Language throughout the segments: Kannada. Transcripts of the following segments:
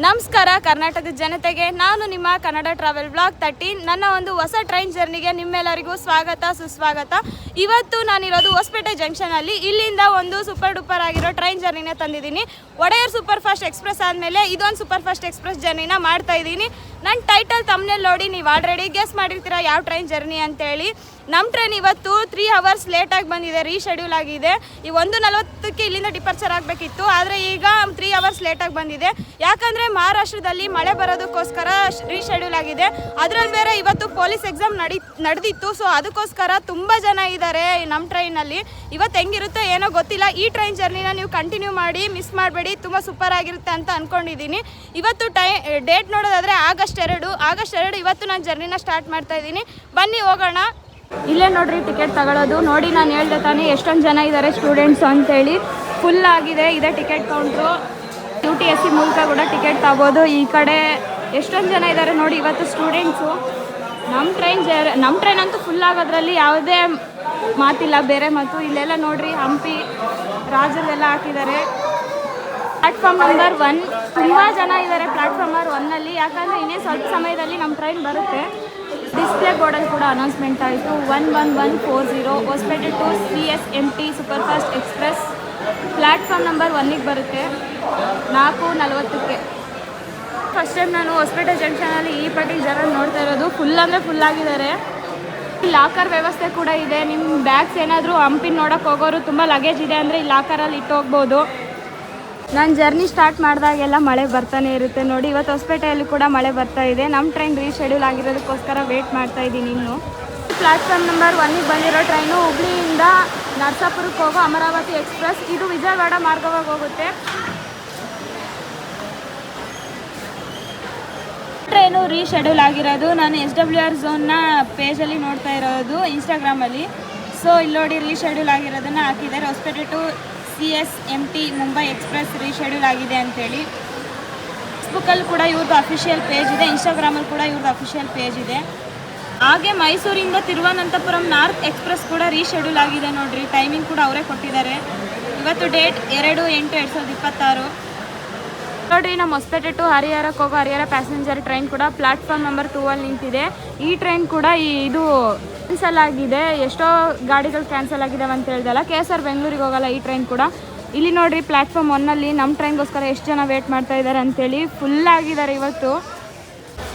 ನಮಸ್ಕಾರ ಕರ್ನಾಟಕದ ಜನತೆಗೆ, ನಾನು ನಿಮ್ಮ ಕನ್ನಡ ಟ್ರಾವೆಲ್ ಬ್ಲಾಗ್ 13 ನನ್ನ ಒಂದು ಹೊಸ ಟ್ರೈನ್ ಜರ್ನಿಗೆ ನಿಮ್ಮೆಲ್ಲರಿಗೂ ಸ್ವಾಗತ ಸುಸ್ವಾಗತ. ಇವತ್ತು ನಾನಿರೋದು ಹೊಸಪೇಟೆ ಜಂಕ್ಷನಲ್ಲಿ. ಇಲ್ಲಿಂದ ಒಂದು ಸೂಪರ್ ಡೂಪರ್ ಆಗಿರೋ ಟ್ರೈನ್ ಜರ್ನಿನ ತಂದಿದ್ದೀನಿ. ಒಡೆಯರ್ ಸೂಪರ್ ಫಾಸ್ಟ್ ಎಕ್ಸ್ಪ್ರೆಸ್ ಆದಮೇಲೆ ಇದೊಂದು ಸೂಪರ್ ಫಾಸ್ಟ್ ಎಕ್ಸ್ಪ್ರೆಸ್ ಜರ್ನಿನ ಮಾಡ್ತಾ ಇದ್ದೀನಿ. ನನ್ನ ಟೈಟಲ್ ತಮ್ಮನೇಲಿ ನೋಡಿ ನೀವು ಆಲ್ರೆಡಿ ಗೆಸ್ ಮಾಡಿರ್ತೀರ ಯಾವ ಟ್ರೈನ್ ಜರ್ನಿ ಅಂತೇಳಿ. ನಮ್ಮ ಟ್ರೈನ್ ಇವತ್ತು 3 ಅವರ್ಸ್ ಲೇಟಾಗಿ ಬಂದಿದೆ, ರೀಶೆಡ್ಯೂಲ್ ಆಗಿದೆ. ಈ 1:40ಕ್ಕೆ ಇಲ್ಲಿಂದ ಡಿಪಾರ್ಚರ್ ಆಗಬೇಕಿತ್ತು, ಆದರೆ ಈಗ 3 ಅವರ್ಸ್ ಲೇಟಾಗಿ ಬಂದಿದೆ. ಯಾಕಂದರೆ ಮಹಾರಾಷ್ಟ್ರದಲ್ಲಿ ಮಳೆ ಬರೋದಕ್ಕೋಸ್ಕರ ರೀಶೆಡ್ಯೂಲ್ ಆಗಿದೆ. ಅದರಲ್ಲಿ ಬೇರೆ ಇವತ್ತು ಪೊಲೀಸ್ ಎಕ್ಸಾಮ್ ನಡೆದಿತ್ತು. ಸೊ ಅದಕ್ಕೋಸ್ಕರ ತುಂಬ ಜನ ಇದ್ದಾರೆ ನಮ್ಮ ಟ್ರೈನಲ್ಲಿ. ಇವತ್ತು ಹೆಂಗಿರುತ್ತೋ ಏನೋ ಗೊತ್ತಿಲ್ಲ. ಈ ಟ್ರೈನ್ ಜರ್ನಿನ ನೀವು ಕಂಟಿನ್ಯೂ ಮಾಡಿ, ಮಿಸ್ ಮಾಡಬೇಡಿ, ತುಂಬ ಸೂಪರ್ ಆಗಿರುತ್ತೆ ಅಂತ ಅಂದ್ಕೊಂಡಿದ್ದೀನಿ. ಇವತ್ತು ಡೇಟ್ ನೋಡೋದಾದರೆ ಆಗಸ್ಟ್ 2 ಇವತ್ತು ನಾನು ಜರ್ನಿನ ಸ್ಟಾರ್ಟ್ ಮಾಡ್ತಾ ಇದ್ದೀನಿ. ಬನ್ನಿ ಹೋಗೋಣ. ಇಲ್ಲೇ ನೋಡ್ರಿ ಟಿಕೆಟ್ ತಗೊಳ್ಳೋದು. ನೋಡಿ ನಾನು ಹೇಳ್ದೆ ತಾನೇ ಎಷ್ಟೊಂದು ಜನ ಇದ್ದಾರೆ ಸ್ಟೂಡೆಂಟ್ಸು ಅಂತೇಳಿ. ಫುಲ್ ಆಗಿದೆ, ಇದೆ ಟಿಕೆಟ್ ಕೌಂಟ್ರು. UTSC ಮೂಲಕ ಕೂಡ ಟಿಕೆಟ್ ತಗೋಬೋದು. ಈ ಕಡೆ ಎಷ್ಟೊಂದು ಜನ ಇದ್ದಾರೆ ನೋಡಿ ಇವತ್ತು ಸ್ಟೂಡೆಂಟ್ಸು. ನಮ್ಮ ಟ್ರೈನ್ ಅಂತೂ ಫುಲ್ ಆಗೋದ್ರಲ್ಲಿ ಯಾವುದೇ ಮಾತಿಲ್ಲ, ಬೇರೆ ಮಾತು. ಇಲ್ಲೆಲ್ಲ ನೋಡ್ರಿ ಹಂಪಿ ರಾಜರೆಲ್ಲ ಹಾಕಿದ್ದಾರೆ. ಪ್ಲಾಟ್ಫಾರ್ಮ್ ನಂಬರ್ 1 ತುಂಬ ಜನ ಇದ್ದಾರೆ ಪ್ಲಾಟ್ಫಾರ್ಮ್ ನಂಬರ್ 1ನಲ್ಲಿ. ಯಾಕಂದರೆ ಇನ್ನೇ ಸ್ವಲ್ಪ ಸಮಯದಲ್ಲಿ ನಮ್ಮ ಟ್ರೈನ್ ಬರುತ್ತೆ. ಡಿಸ್ಪ್ಲೇ ಬೋರ್ಡಲ್ಲಿ ಕೂಡ ಅನೌನ್ಸ್ಮೆಂಟ್ ಆಯಿತು. 11140 Hospet to CSMT super fast express platform number 1ಗೆ ಬರುತ್ತೆ 4:40ಕ್ಕೆ. ಫಸ್ಟ್ ಟೈಮ್ ನಾನು ಹೊಸಪೇಟೆ ಜಂಕ್ಷನಲ್ಲಿ ಈ ಪಟ್ಟಿಗೆ ಜನ ನೋಡ್ತಾ ಇರೋದು. ಫುಲ್ ಅಂದರೆ ಫುಲ್ ಆಗಿದ್ದಾರೆ. ಲಾಕರ್ ವ್ಯವಸ್ಥೆ ಕೂಡ ಇದೆ. ನಿಮ್ಮ ಬ್ಯಾಗ್ಸ್ ಏನಾದರೂ ಹಂಪಿನ ನೋಡೋಕೆ ಹೋಗೋರು ತುಂಬ ಲಗೇಜ್ ಇದೆ ಅಂದರೆ ಈ ಲಾಕರಲ್ಲಿ ಇಟ್ಟು ಹೋಗ್ಬೋದು. ನಾನು ಜರ್ನಿ ಸ್ಟಾರ್ಟ್ ಮಾಡಿದಾಗೆಲ್ಲ ಮಳೆ ಬರ್ತಾನೆ ಇರುತ್ತೆ. ನೋಡಿ ಇವತ್ತು ಹೊಸಪೇಟೆಯಲ್ಲಿ ಕೂಡ ಮಳೆ ಬರ್ತಾ ಇದೆ. ನಮ್ಮ ಟ್ರೈನ್ ರೀಶೆಡ್ಯೂಲ್ ಆಗಿರೋದಕ್ಕೋಸ್ಕರ ವೇಟ್ ಮಾಡ್ತಾ ಇದ್ದೀನಿ. ಇನ್ನು ಪ್ಲಾಟ್ಫಾರ್ಮ್ ನಂಬರ್ 1ಗೆ ಬಂದಿರೋ ಟ್ರೈನು ಹುಬ್ಳಿಯಿಂದ ನರಸಾಪುರಕ್ಕೆ ಹೋಗೋ ಅಮರಾವತಿ ಎಕ್ಸ್ಪ್ರೆಸ್. ಇದು ವಿಜಯವಾಡ ಮಾರ್ಗವಾಗಿ ಹೋಗುತ್ತೆ. ಟ್ರೈನು ರೀಶೆಡ್ಯೂಲ್ ಆಗಿರೋದು ನಾನು SWR ಝೋನ್ನ ಪೇಜಲ್ಲಿ ನೋಡ್ತಾ ಇರೋದು ಇನ್ಸ್ಟಾಗ್ರಾಮಲ್ಲಿ. ಸೊ ಇಲ್ಲಿ ನೋಡಿ ರೀಶೆಡ್ಯೂಲ್ ಆಗಿರೋದನ್ನು ಹಾಕಿದ್ದಾರೆ. Hosapete to CSMT Mumbai express reschedule ಆಗಿದೆ ಅಂತೇಳಿ. ಫೇಸ್ಬುಕ್ಕಲ್ಲಿ ಕೂಡ ಇವ್ರದ್ದು ಅಫಿಷಿಯಲ್ ಪೇಜ್ ಇದೆ, ಇನ್ಸ್ಟಾಗ್ರಾಮಲ್ಲಿ ಕೂಡ ಇವ್ರದ್ದು ಅಫಿಷಿಯಲ್ ಪೇಜ್ ಇದೆ. ಹಾಗೆ ಮೈಸೂರಿಂದ ತಿರುವನಂತಪುರಂ ನಾರ್ತ್ ಎಕ್ಸ್ಪ್ರೆಸ್ ಕೂಡ ರೀಶೆಡ್ಯೂಲ್ ಆಗಿದೆ ನೋಡಿರಿ. ಟೈಮಿಂಗ್ ಕೂಡ ಅವರೇ ಕೊಟ್ಟಿದ್ದಾರೆ. ಇವತ್ತು ಡೇಟ್ 2/8/2026. ನೋಡಿರಿ ನಮ್ಮ ಹೊಸಪೇಟೆ ಟು ಹರಿಹರಕ್ಕೆ ಹೋಗೋ ಹರಿಹರ ಪ್ಯಾಸೆಂಜರ್ ಟ್ರೈನ್ ಕೂಡ ಪ್ಲಾಟ್ಫಾರ್ಮ್ ನಂಬರ್ 2ಅಲ್ಲಿ ನಿಂತಿದೆ. ಈ ಟ್ರೈನ್ ಕೂಡ ಇದು ಕ್ಯಾನ್ಸಲ್ ಆಗಿದೆ. ಎಷ್ಟೋ ಗಾಡಿಗಳು ಕ್ಯಾನ್ಸಲ್ ಆಗಿದ್ದಾವೆ ಅಂತ ಹೇಳ್ದಲ್ಲ. KSR ಬೆಂಗಳೂರಿಗೆ ಹೋಗಲ್ಲ ಈ ಟ್ರೈನ್ ಕೂಡ. ಇಲ್ಲಿ ನೋಡಿರಿ ಪ್ಲ್ಯಾಟ್ಫಾರ್ಮ್ 1ನಲ್ಲಿ ನಮ್ಮ ಟ್ರೈನ್ಗೋಸ್ಕರ ಎಷ್ಟು ಜನ ವೇಟ್ ಮಾಡ್ತಾ ಇದ್ದಾರೆ ಅಂತೇಳಿ. ಫುಲ್ ಆಗಿದ್ದಾರೆ ಇವತ್ತು.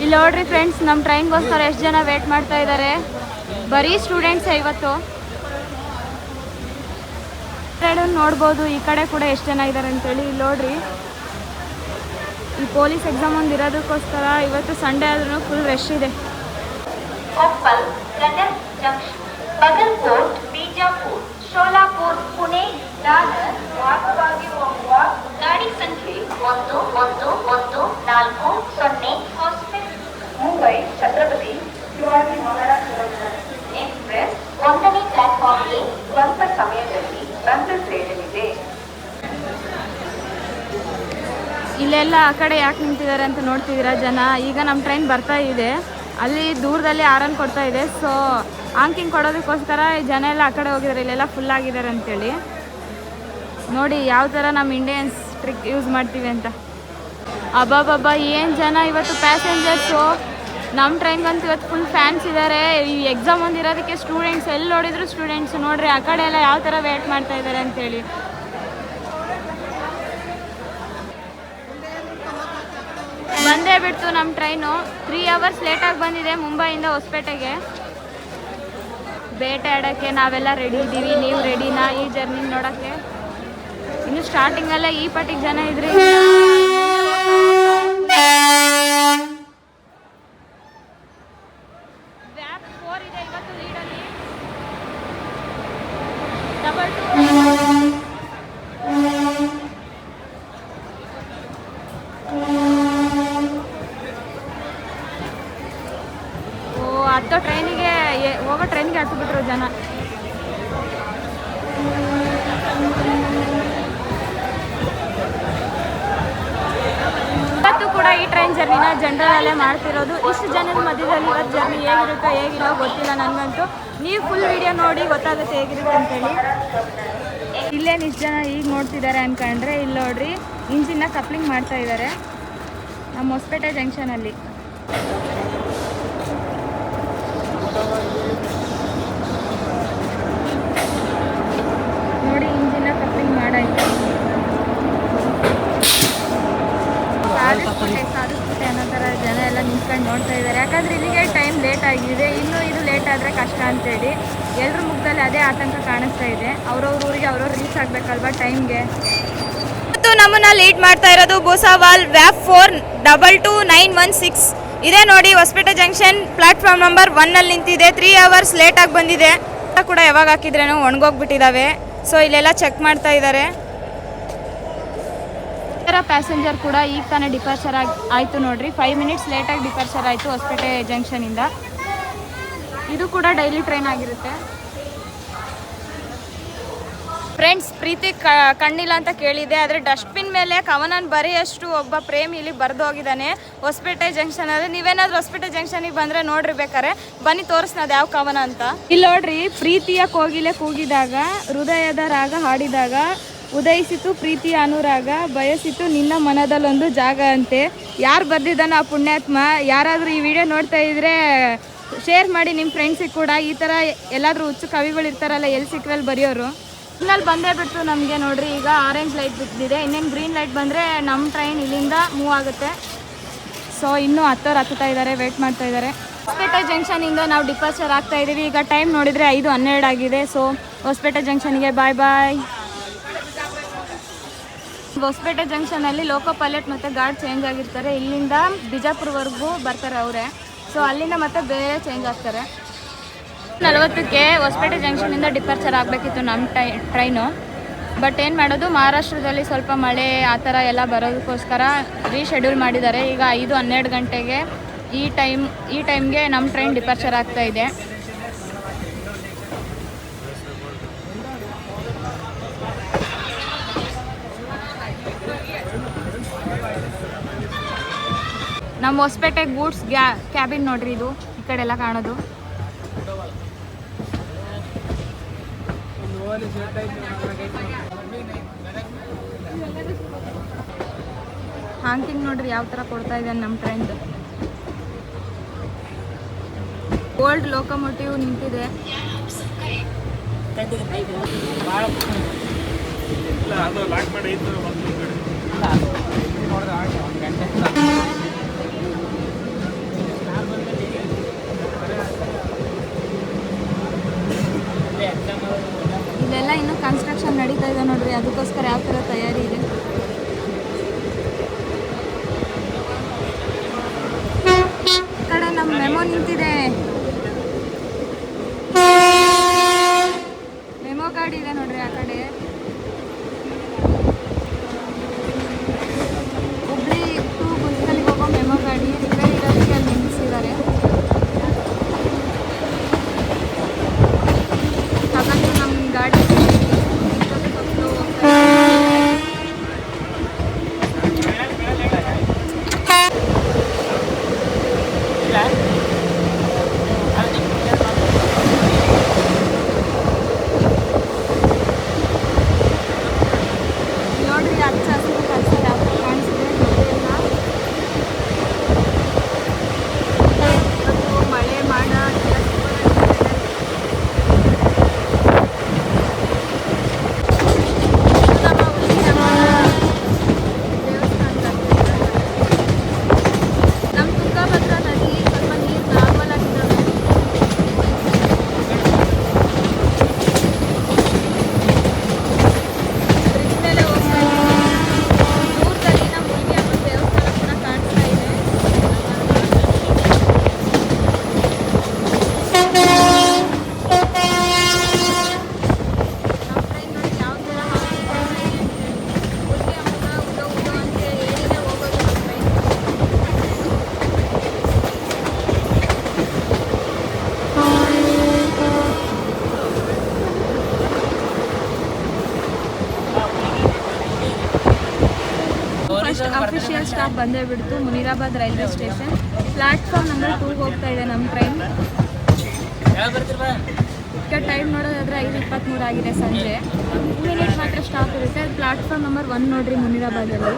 ಇಲ್ಲಿ ನೋಡ್ರಿ ಫ್ರೆಂಡ್ಸ್, ನಮ್ಮ ಟ್ರೈನ್ಗೋಸ್ಕರ ಎಷ್ಟು ಜನ ವೇಟ್ ಮಾಡ್ತಾ ಇದ್ದಾರೆ. ಬರೀ ಸ್ಟೂಡೆಂಟ್ಸೇ ಇವತ್ತು. ಟ್ರೈನ್ ನೋಡ್ಬೋದು. ಈ ಕಡೆ ಕೂಡ ಎಷ್ಟು ಜನ ಇದ್ದಾರೆ ಅಂತೇಳಿ. ಇಲ್ಲಿ ನೋಡ್ರಿ, ಈ ಪೊಲೀಸ್ ಎಕ್ಸಾಮ್ ಒಂದು ಇರೋದಕ್ಕೋಸ್ಕರ ಇವತ್ತು ಸಂಡೇ ಆದ್ರೂ ಫುಲ್ ರಶ್ ಇದೆ. ಕೊಪ್ಪಲ್, ಗದಗ ಜಂಕ್ಷನ್, ಬಾಗಲಕೋಟ್, ಬಿಜಾಪುರ, ಶೋಲಾಪುರ, ಪುಣೆ, ದಾದರ್ ಮಾರ್ಗವಾಗಿ ಹೋಗುವ ಗಾಡಿ ಸಂಖ್ಯೆ 1114 ಹೊಸಪೇಟೆ ಮುಂಬೈ ಛತ್ರಪತಿ ಶಿವಾಜಿ ಮಹಾರಾಜ್ ಎಕ್ಸ್ಪ್ರೆಸ್ 1ನೇ ಪ್ಲಾಟ್ಫಾರ್ಮ್ಗೆ ಸ್ವಲ್ಪ ಸಮಯದಲ್ಲಿ ಬಂದು ಸೇರಲಿದೆ. ಇಲ್ಲೆಲ್ಲ ಆ ಕಡೆ ಯಾಕೆ ನಿಂತಿದ್ದಾರೆ ಅಂತ ನೋಡ್ತಿದ್ದೀರಾ ಜನ. ಈಗ ನಮ್ಮ ಟ್ರೈನ್ ಬರ್ತಾ ಇದೆ. ಅಲ್ಲಿ ದೂರದಲ್ಲಿ ಆರನ್ ಕೊಡ್ತಾ ಇದೆ. ಸೊ ಆಂಕಿಂಗ್ ಕೊಡೋದಕ್ಕೋಸ್ಕರ ಜನ ಎಲ್ಲ ಆ ಕಡೆ ಹೋಗಿದ್ದಾರೆ. ಇಲ್ಲೆಲ್ಲ ಫುಲ್ ಆಗಿದ್ದಾರೆ ಅಂತೇಳಿ. ನೋಡಿ ಯಾವ ಥರ ನಮ್ಮ ಇಂಡಿಯನ್ಸ್ ಟ್ರಿಕ್ ಯೂಸ್ ಮಾಡ್ತೀವಿ ಅಂತ. ಅಬ್ಬಬ್ಬಬ್ಬ ಏನು ಜನ ಇವತ್ತು ಪ್ಯಾಸೆಂಜರ್ಸು. ನಮ್ಮ ಟ್ರೈನ್ಗಂತೂ ಇವತ್ತು ಫುಲ್ ಫ್ಯಾನ್ಸ್ ಇದ್ದಾರೆ. ಈ ಎಕ್ಸಾಮ್ ಒಂದಿರೋದಕ್ಕೆ ಸ್ಟೂಡೆಂಟ್ಸ್ ಎಲ್ಲಿ ನೋಡಿದ್ರು ಸ್ಟೂಡೆಂಟ್ಸ್. ನೋಡ್ರಿ ಆ ಕಡೆ ಎಲ್ಲ ಯಾವ ಥರ ವೇಟ್ ಮಾಡ್ತಾ ಇದ್ದಾರೆ ಅಂತೇಳಿ. ಬಂದೇ ಬಿಡ್ತು ನಮ್ಮ ಟ್ರೈನು. 3 ಅವರ್ಸ್ ಲೇಟಾಗಿ ಬಂದಿದೆ ಮುಂಬೈಯಿಂದ ಹೊಸಪೇಟೆಗೆ. ಬೇಟೆ ಆಡೋಕ್ಕೆ ನಾವೆಲ್ಲ ರೆಡಿ ಇದ್ದೀವಿ. ನೀವು ರೆಡಿನಾ ಈ ಜರ್ನಿ ನೋಡೋಕ್ಕೆ? ಇನ್ನು ಸ್ಟಾರ್ಟಿಂಗಲ್ಲೇ ಈ ಪಟ್ಟಿಗೆ ಜನ ಇದ್ರಿ. ವ್ಯಾಪ್ 4 ಇದೆ ಇವತ್ತು ಲೀಡಲ್ಲಿ. 22 ಹತ್ತೋ ಟ್ರೈನಿಗೆ ಹೋಗೋ ಟ್ರೈನ್ಗೆ ಹತ್ತಿಬಿಟ್ರು ಜನ. ಇವತ್ತು ಕೂಡ ಈ ಟ್ರೈನ್ ಜರ್ನಿನ ಜನರಲ್ಲೇ ಮಾಡ್ತಿರೋದು. ಇಷ್ಟು ಜನದ ಮಧ್ಯದಲ್ಲಿ ಇವತ್ತು ಜರ್ನಿ ಹೇಗಿರುತ್ತೋ ಹೇಗಿಲ್ಲ ಗೊತ್ತಿಲ್ಲ ನನಗಂತೂ. ನೀವು ಫುಲ್ ವಿಡಿಯೋ ನೋಡಿ ಗೊತ್ತಾಗುತ್ತೆ ಹೇಗಿರುತ್ತೆ ಅಂತೇಳಿ. ಇಲ್ಲೇನು ಇಷ್ಟು ಜನ ಈಗ ನೋಡ್ತಿದ್ದಾರೆ ಅನ್ಕೊಂಡ್ರೆ ಇಲ್ಲಿ ನೋಡ್ರಿ ಇಂಜಿನ್ನ ಕಪ್ಲಿಂಗ್ ಮಾಡ್ತಾ ಇದ್ದಾರೆ. ನಮ್ಮ ಹೊಸಪೇಟೆ ಜಂಕ್ಷನಲ್ಲಿ. ನೋಡಿ ಇಂಜಿನ ಕಪ್ಲಿಂಗ್ ಮಾಡಾಯ್ತು. ಸಾಧಿಸ್ಬಿಟ್ಟೆ ಅನ್ನೋ ಥರ ಜನ ಎಲ್ಲ ನಿಂತ್ಕೊಂಡು ನೋಡ್ತಾ ಇದ್ದಾರೆ. ಯಾಕಂದರೆ ಇಲ್ಲಿಗೆ ಟೈಮ್ ಲೇಟ್ ಆಗಿದೆ. ಇನ್ನೂ ಇದು ಲೇಟ್ ಆದರೆ ಕಷ್ಟ ಅಂತೇಳಿ ಎಲ್ಲರ ಮುಖದಲ್ಲಿ ಅದೇ ಆತಂಕ ಕಾಣಿಸ್ತಾ ಇದೆ. ಅವ್ರವ್ರ ಊರಿಗೆ ಅವ್ರವ್ರು ರೀಚ್ ಆಗಬೇಕಲ್ವಾ ಟೈಮ್ಗೆ. ಮತ್ತು ನಮ್ಮನ್ನು ಲೀಡ್ ಮಾಡ್ತಾ ಇರೋದು ಭೂಸಾವಾಲ್ ವ್ಯಾಪ್ 422916 ಇದೇ ನೋಡಿ. ಹೊಸಪೇಟೆ ಜಂಕ್ಷನ್ ಪ್ಲಾಟ್ಫಾರ್ಮ್ ನಂಬರ್ 1 ನಿಂತಿದೆ. 3 ಅವರ್ಸ್ ಲೇಟಾಗಿ ಬಂದಿದೆ ಕೂಡ. ಯಾವಾಗ ಹಾಕಿದ್ರೇನೋ ಒಣಗೋಗ್ಬಿಟ್ಟಿದ್ದಾವೆ. ಸೊ ಇಲ್ಲೆಲ್ಲ ಚೆಕ್ ಮಾಡ್ತಾ ಇದ್ದಾರೆ. ಪ್ಯಾಸೆಂಜರ್ ಕೂಡ ಈಗ ತಾನೇ ಡಿಪಾರ್ಚರ್ ಆಯಿತು ನೋಡ್ರಿ. 5 ಮಿನಿಟ್ಸ್ ಲೇಟಾಗಿ ಡಿಪಾರ್ಚರ್ ಆಯಿತು ಹೊಸಪೇಟೆ ಜಂಕ್ಷನಿಂದ. ಇದು ಕೂಡ ಡೈಲಿ ಟ್ರೈನ್ ಆಗಿರುತ್ತೆ. ಫ್ರೆಂಡ್ಸ್, ಪ್ರೀತಿ ಕಣ್ಣಿಲ್ಲ ಅಂತ ಕೇಳಿದೆ, ಆದರೆ ಡಸ್ಟ್ಬಿನ್ ಮೇಲೆ ಕವನನ ಬರೆಯಷ್ಟು ಒಬ್ಬ ಪ್ರೇಮಿ ಇಲ್ಲಿ ಬರೆದು ಹೋಗಿದ್ದಾನೆ ಹೊಸಪೇಟೆ ಜಂಕ್ಷನಲ್ಲಿ. ನೀವೇನಾದ್ರೂ ಹೊಸಪೇಟೆ ಜಂಕ್ಷನಿಗೆ ಬಂದರೆ ನೋಡ್ರಿ, ಬೇಕಾರೆ ಬನ್ನಿ ತೋರಿಸ್ನದು ಯಾವ ಕವನ ಅಂತ. ಇಲ್ಲಿ ನೋಡ್ರಿ, ಪ್ರೀತಿಯ ಕೋಗಿಲೆ ಕೂಗಿದಾಗ, ಹೃದಯದ ರಾಗ ಹಾಡಿದಾಗ, ಉದಯಿಸಿತು ಪ್ರೀತಿಯ ಅನುರಾಗ, ಬಯಸಿತು ನಿನ್ನ ಮನದಲ್ಲೊಂದು ಜಾಗ ಅಂತೆ. ಯಾರು ಬರ್ದಿದ್ದಾನ ಆ ಪುಣ್ಯಾತ್ಮ? ಯಾರಾದರೂ ಈ ವಿಡಿಯೋ ನೋಡ್ತಾ ಇದ್ರೆ ಶೇರ್ ಮಾಡಿ ನಿಮ್ಮ ಫ್ರೆಂಡ್ಸಿಗೆ ಕೂಡ. ಈ ಥರ ಎಲ್ಲಾದರೂ ಹುಚ್ಚು ಕವಿಗಳು ಇರ್ತಾರಲ್ಲ, ಎಲ್ಲಿ ಸಿಕ್ಕರಲ್ಲಿ ಬರೆಯೋರು. ಸಿಗ್ನಲ್ ಬಂದೇ ಬಿಡ್ತು ನಮಗೆ ನೋಡ್ರಿ. ಈಗ ಆರೆಂಜ್ ಲೈಟ್ ಬಿದ್ದಿದೆ. ಇನ್ನೇನು ಗ್ರೀನ್ ಲೈಟ್ ಬಂದರೆ ನಮ್ಮ ಟ್ರೈನ್ ಇಲ್ಲಿಂದ ಮೂವ್ ಆಗುತ್ತೆ. ಸೊ ಇನ್ನೂ ಹತ್ತುತ್ತಾ ಇದ್ದಾರೆ, ವೆಯ್ಟ್ ಮಾಡ್ತಾ ಇದ್ದಾರೆ. ಹೊಸಪೇಟೆ ಜಂಕ್ಷನಿಂದ ನಾವು ಡಿಪಾರ್ಚರ್ ಆಗ್ತಾ ಇದ್ದೀವಿ. ಈಗ ಟೈಮ್ ನೋಡಿದರೆ 5:12 ಆಗಿದೆ. ಸೊ ಹೊಸಪೇಟೆ ಜಂಕ್ಷನಿಗೆ ಬಾಯ್ ಬಾಯ್. ಹೊಸಪೇಟೆ ಜಂಕ್ಷನಲ್ಲಿ ಲೋಕೋ ಪೈಲಟ್ ಮತ್ತು ಗಾರ್ಡ್ ಚೇಂಜ್ ಆಗಿರ್ತಾರೆ. ಇಲ್ಲಿಂದ ಬಿಜಾಪುರವರೆಗೂ ಬರ್ತಾರೆ ಅವರೇ. ಸೊ ಅಲ್ಲಿಂದ ಮತ್ತೆ ಬೇರೆ ಚೇಂಜ್ ಆಗ್ತಾರೆ. 40ಕ್ಕೆ ಹೊಸಪೇಟೆ ಜಂಕ್ಷನಿಂದ ಡಿಪಾರ್ಚರ್ ಆಗಬೇಕಿತ್ತು ನಮ್ಮ ಟ್ರೈನು. ಬಟ್ ಏನು ಮಾಡೋದು, ಮಹಾರಾಷ್ಟ್ರದಲ್ಲಿ ಸ್ವಲ್ಪ ಮಳೆ ಆ ಥರ ಎಲ್ಲ ಬರೋದಕ್ಕೋಸ್ಕರ ರೀಶೆಡ್ಯೂಲ್ ಮಾಡಿದ್ದಾರೆ. ಈಗ 5:12 ಗಂಟೆಗೆ ಈ ಟೈಮ್ಗೆ ನಮ್ಮ ಟ್ರೈನ್ ಡಿಪಾರ್ಚರ್ ಆಗ್ತಾ ಇದೆ. ನಮ್ಮ ಹೊಸಪೇಟೆ ಗೂಡ್ಸ್ ಕ್ಯಾಬಿನ್ ನೋಡ್ರಿ, ಇದು ಈ ಕಡೆ ಎಲ್ಲ ಕಾಣೋದು. ಹಾಂಕಿಂಗ್ ನೋಡ್ರಿ ಯಾವ ಥರ ಕೊಡ್ತಾ ಇದ್ದಾನೆ ನಮ್ಮ ಟ್ರೈನ್ದು. ಓಲ್ಡ್ ಲೋಕೋಮೋಟಿವ್ ನಿಂತಿದೆ. ಇದೆಲ್ಲ ಇನ್ನೂ ಕನ್ಸ್ಟ್ರಕ್ಷನ್ ನಡೀತಾ ಇದೆ ನೋಡ್ರಿ, ಅದಕ್ಕೋಸ್ಕರ ಯಾವ ಥರ ತಯಾರಿ ಇದೆ. ಈ ಕಡೆ ನಮ್ಮ ಮೆಮೊ ನಿಂತಿದೆ. ಮೆಮೊ ಗಾಡಿ ಇದೆ ನೋಡ್ರಿ ಆ ಕಡೆ. ಹುಬ್ಳಿ ಟು ಗುಲ್ಕಲ್ಲಿಗೆ ಹೋಗೋ ಮೆಮೊ ಗಾಡಿ ರಿಪೇರಿ ಇರೋದಕ್ಕೆ ಅಲ್ಲಿ ನಿಲ್ಲಿಸಿದ್ದಾರೆ. ಹಾಗಾಗಿ ನಮ್ಮ ಗಾಡಿ ನೋಡ್ರಿ ಹಚ್ಚ ಹಸಿರು ಕಲ್ಸರ್ ಯಾವ ಥರ ಕಾಣಿಸಿದೆ. ಇವತ್ತು ಮಳೆ ಮಾಡ ನಮ್ಮ ತುಂಗಭದ್ರಾ ನದಿ ಸ್ವಲ್ಪ ನೀರು ನಾರ್ಮಲ್ ಆಗಿದ್ದಾವೆ. ಬ್ರಿಡ್ಜ್ ಮೇಲೆ ಹೋಗ್ತಾ ಇದ್ದೀವಿ. ದೂರದಲ್ಲಿ ನಮ್ಮ ಮುಳುಗಿಯಮ್ಮ ದೇವಸ್ಥಾನ ಕೂಡ ಕಾಣಿಸ್ತಾ ಇದೆ. ನಮ್ಮ ಟ್ರೈನ್ ನೋಡಿ ಯಾವ ಥರ ಮುಳುಗಿಯಮ್ಮನ ಉದೋ ಅಂತ ಹೇಳಿನೇ ಹೋಗೋದು ನಮ್ಮ ಟ್ರೈನ್. ಫಸ್ಟ್ ಅಫಿಷಿಯಲ್ ಸ್ಟಾಪ್ ಬಂದೇ ಬಿಡ್ತು, Munirabad railway station. Platform number 2 ಹೋಗ್ತಾ ಇದೆ ನಮ್ಮ ಟ್ರೈನ್. ಈಗ ಟೈಮ್ ನೋಡೋದಾದ್ರೆ 5:23 ಆಗಿದೆ ಸಂಜೆ. 2 ಮಿನಿಟ್ ಮಾತ್ರ ಸ್ಟಾಪ್ ಇರುತ್ತೆ. ಅದು ಪ್ಲಾಟ್ಫಾರ್ಮ್ ನಂಬರ್ 1 ನೋಡ್ರಿ ಮುನಿರಾಬಾದಲ್ಲಿ.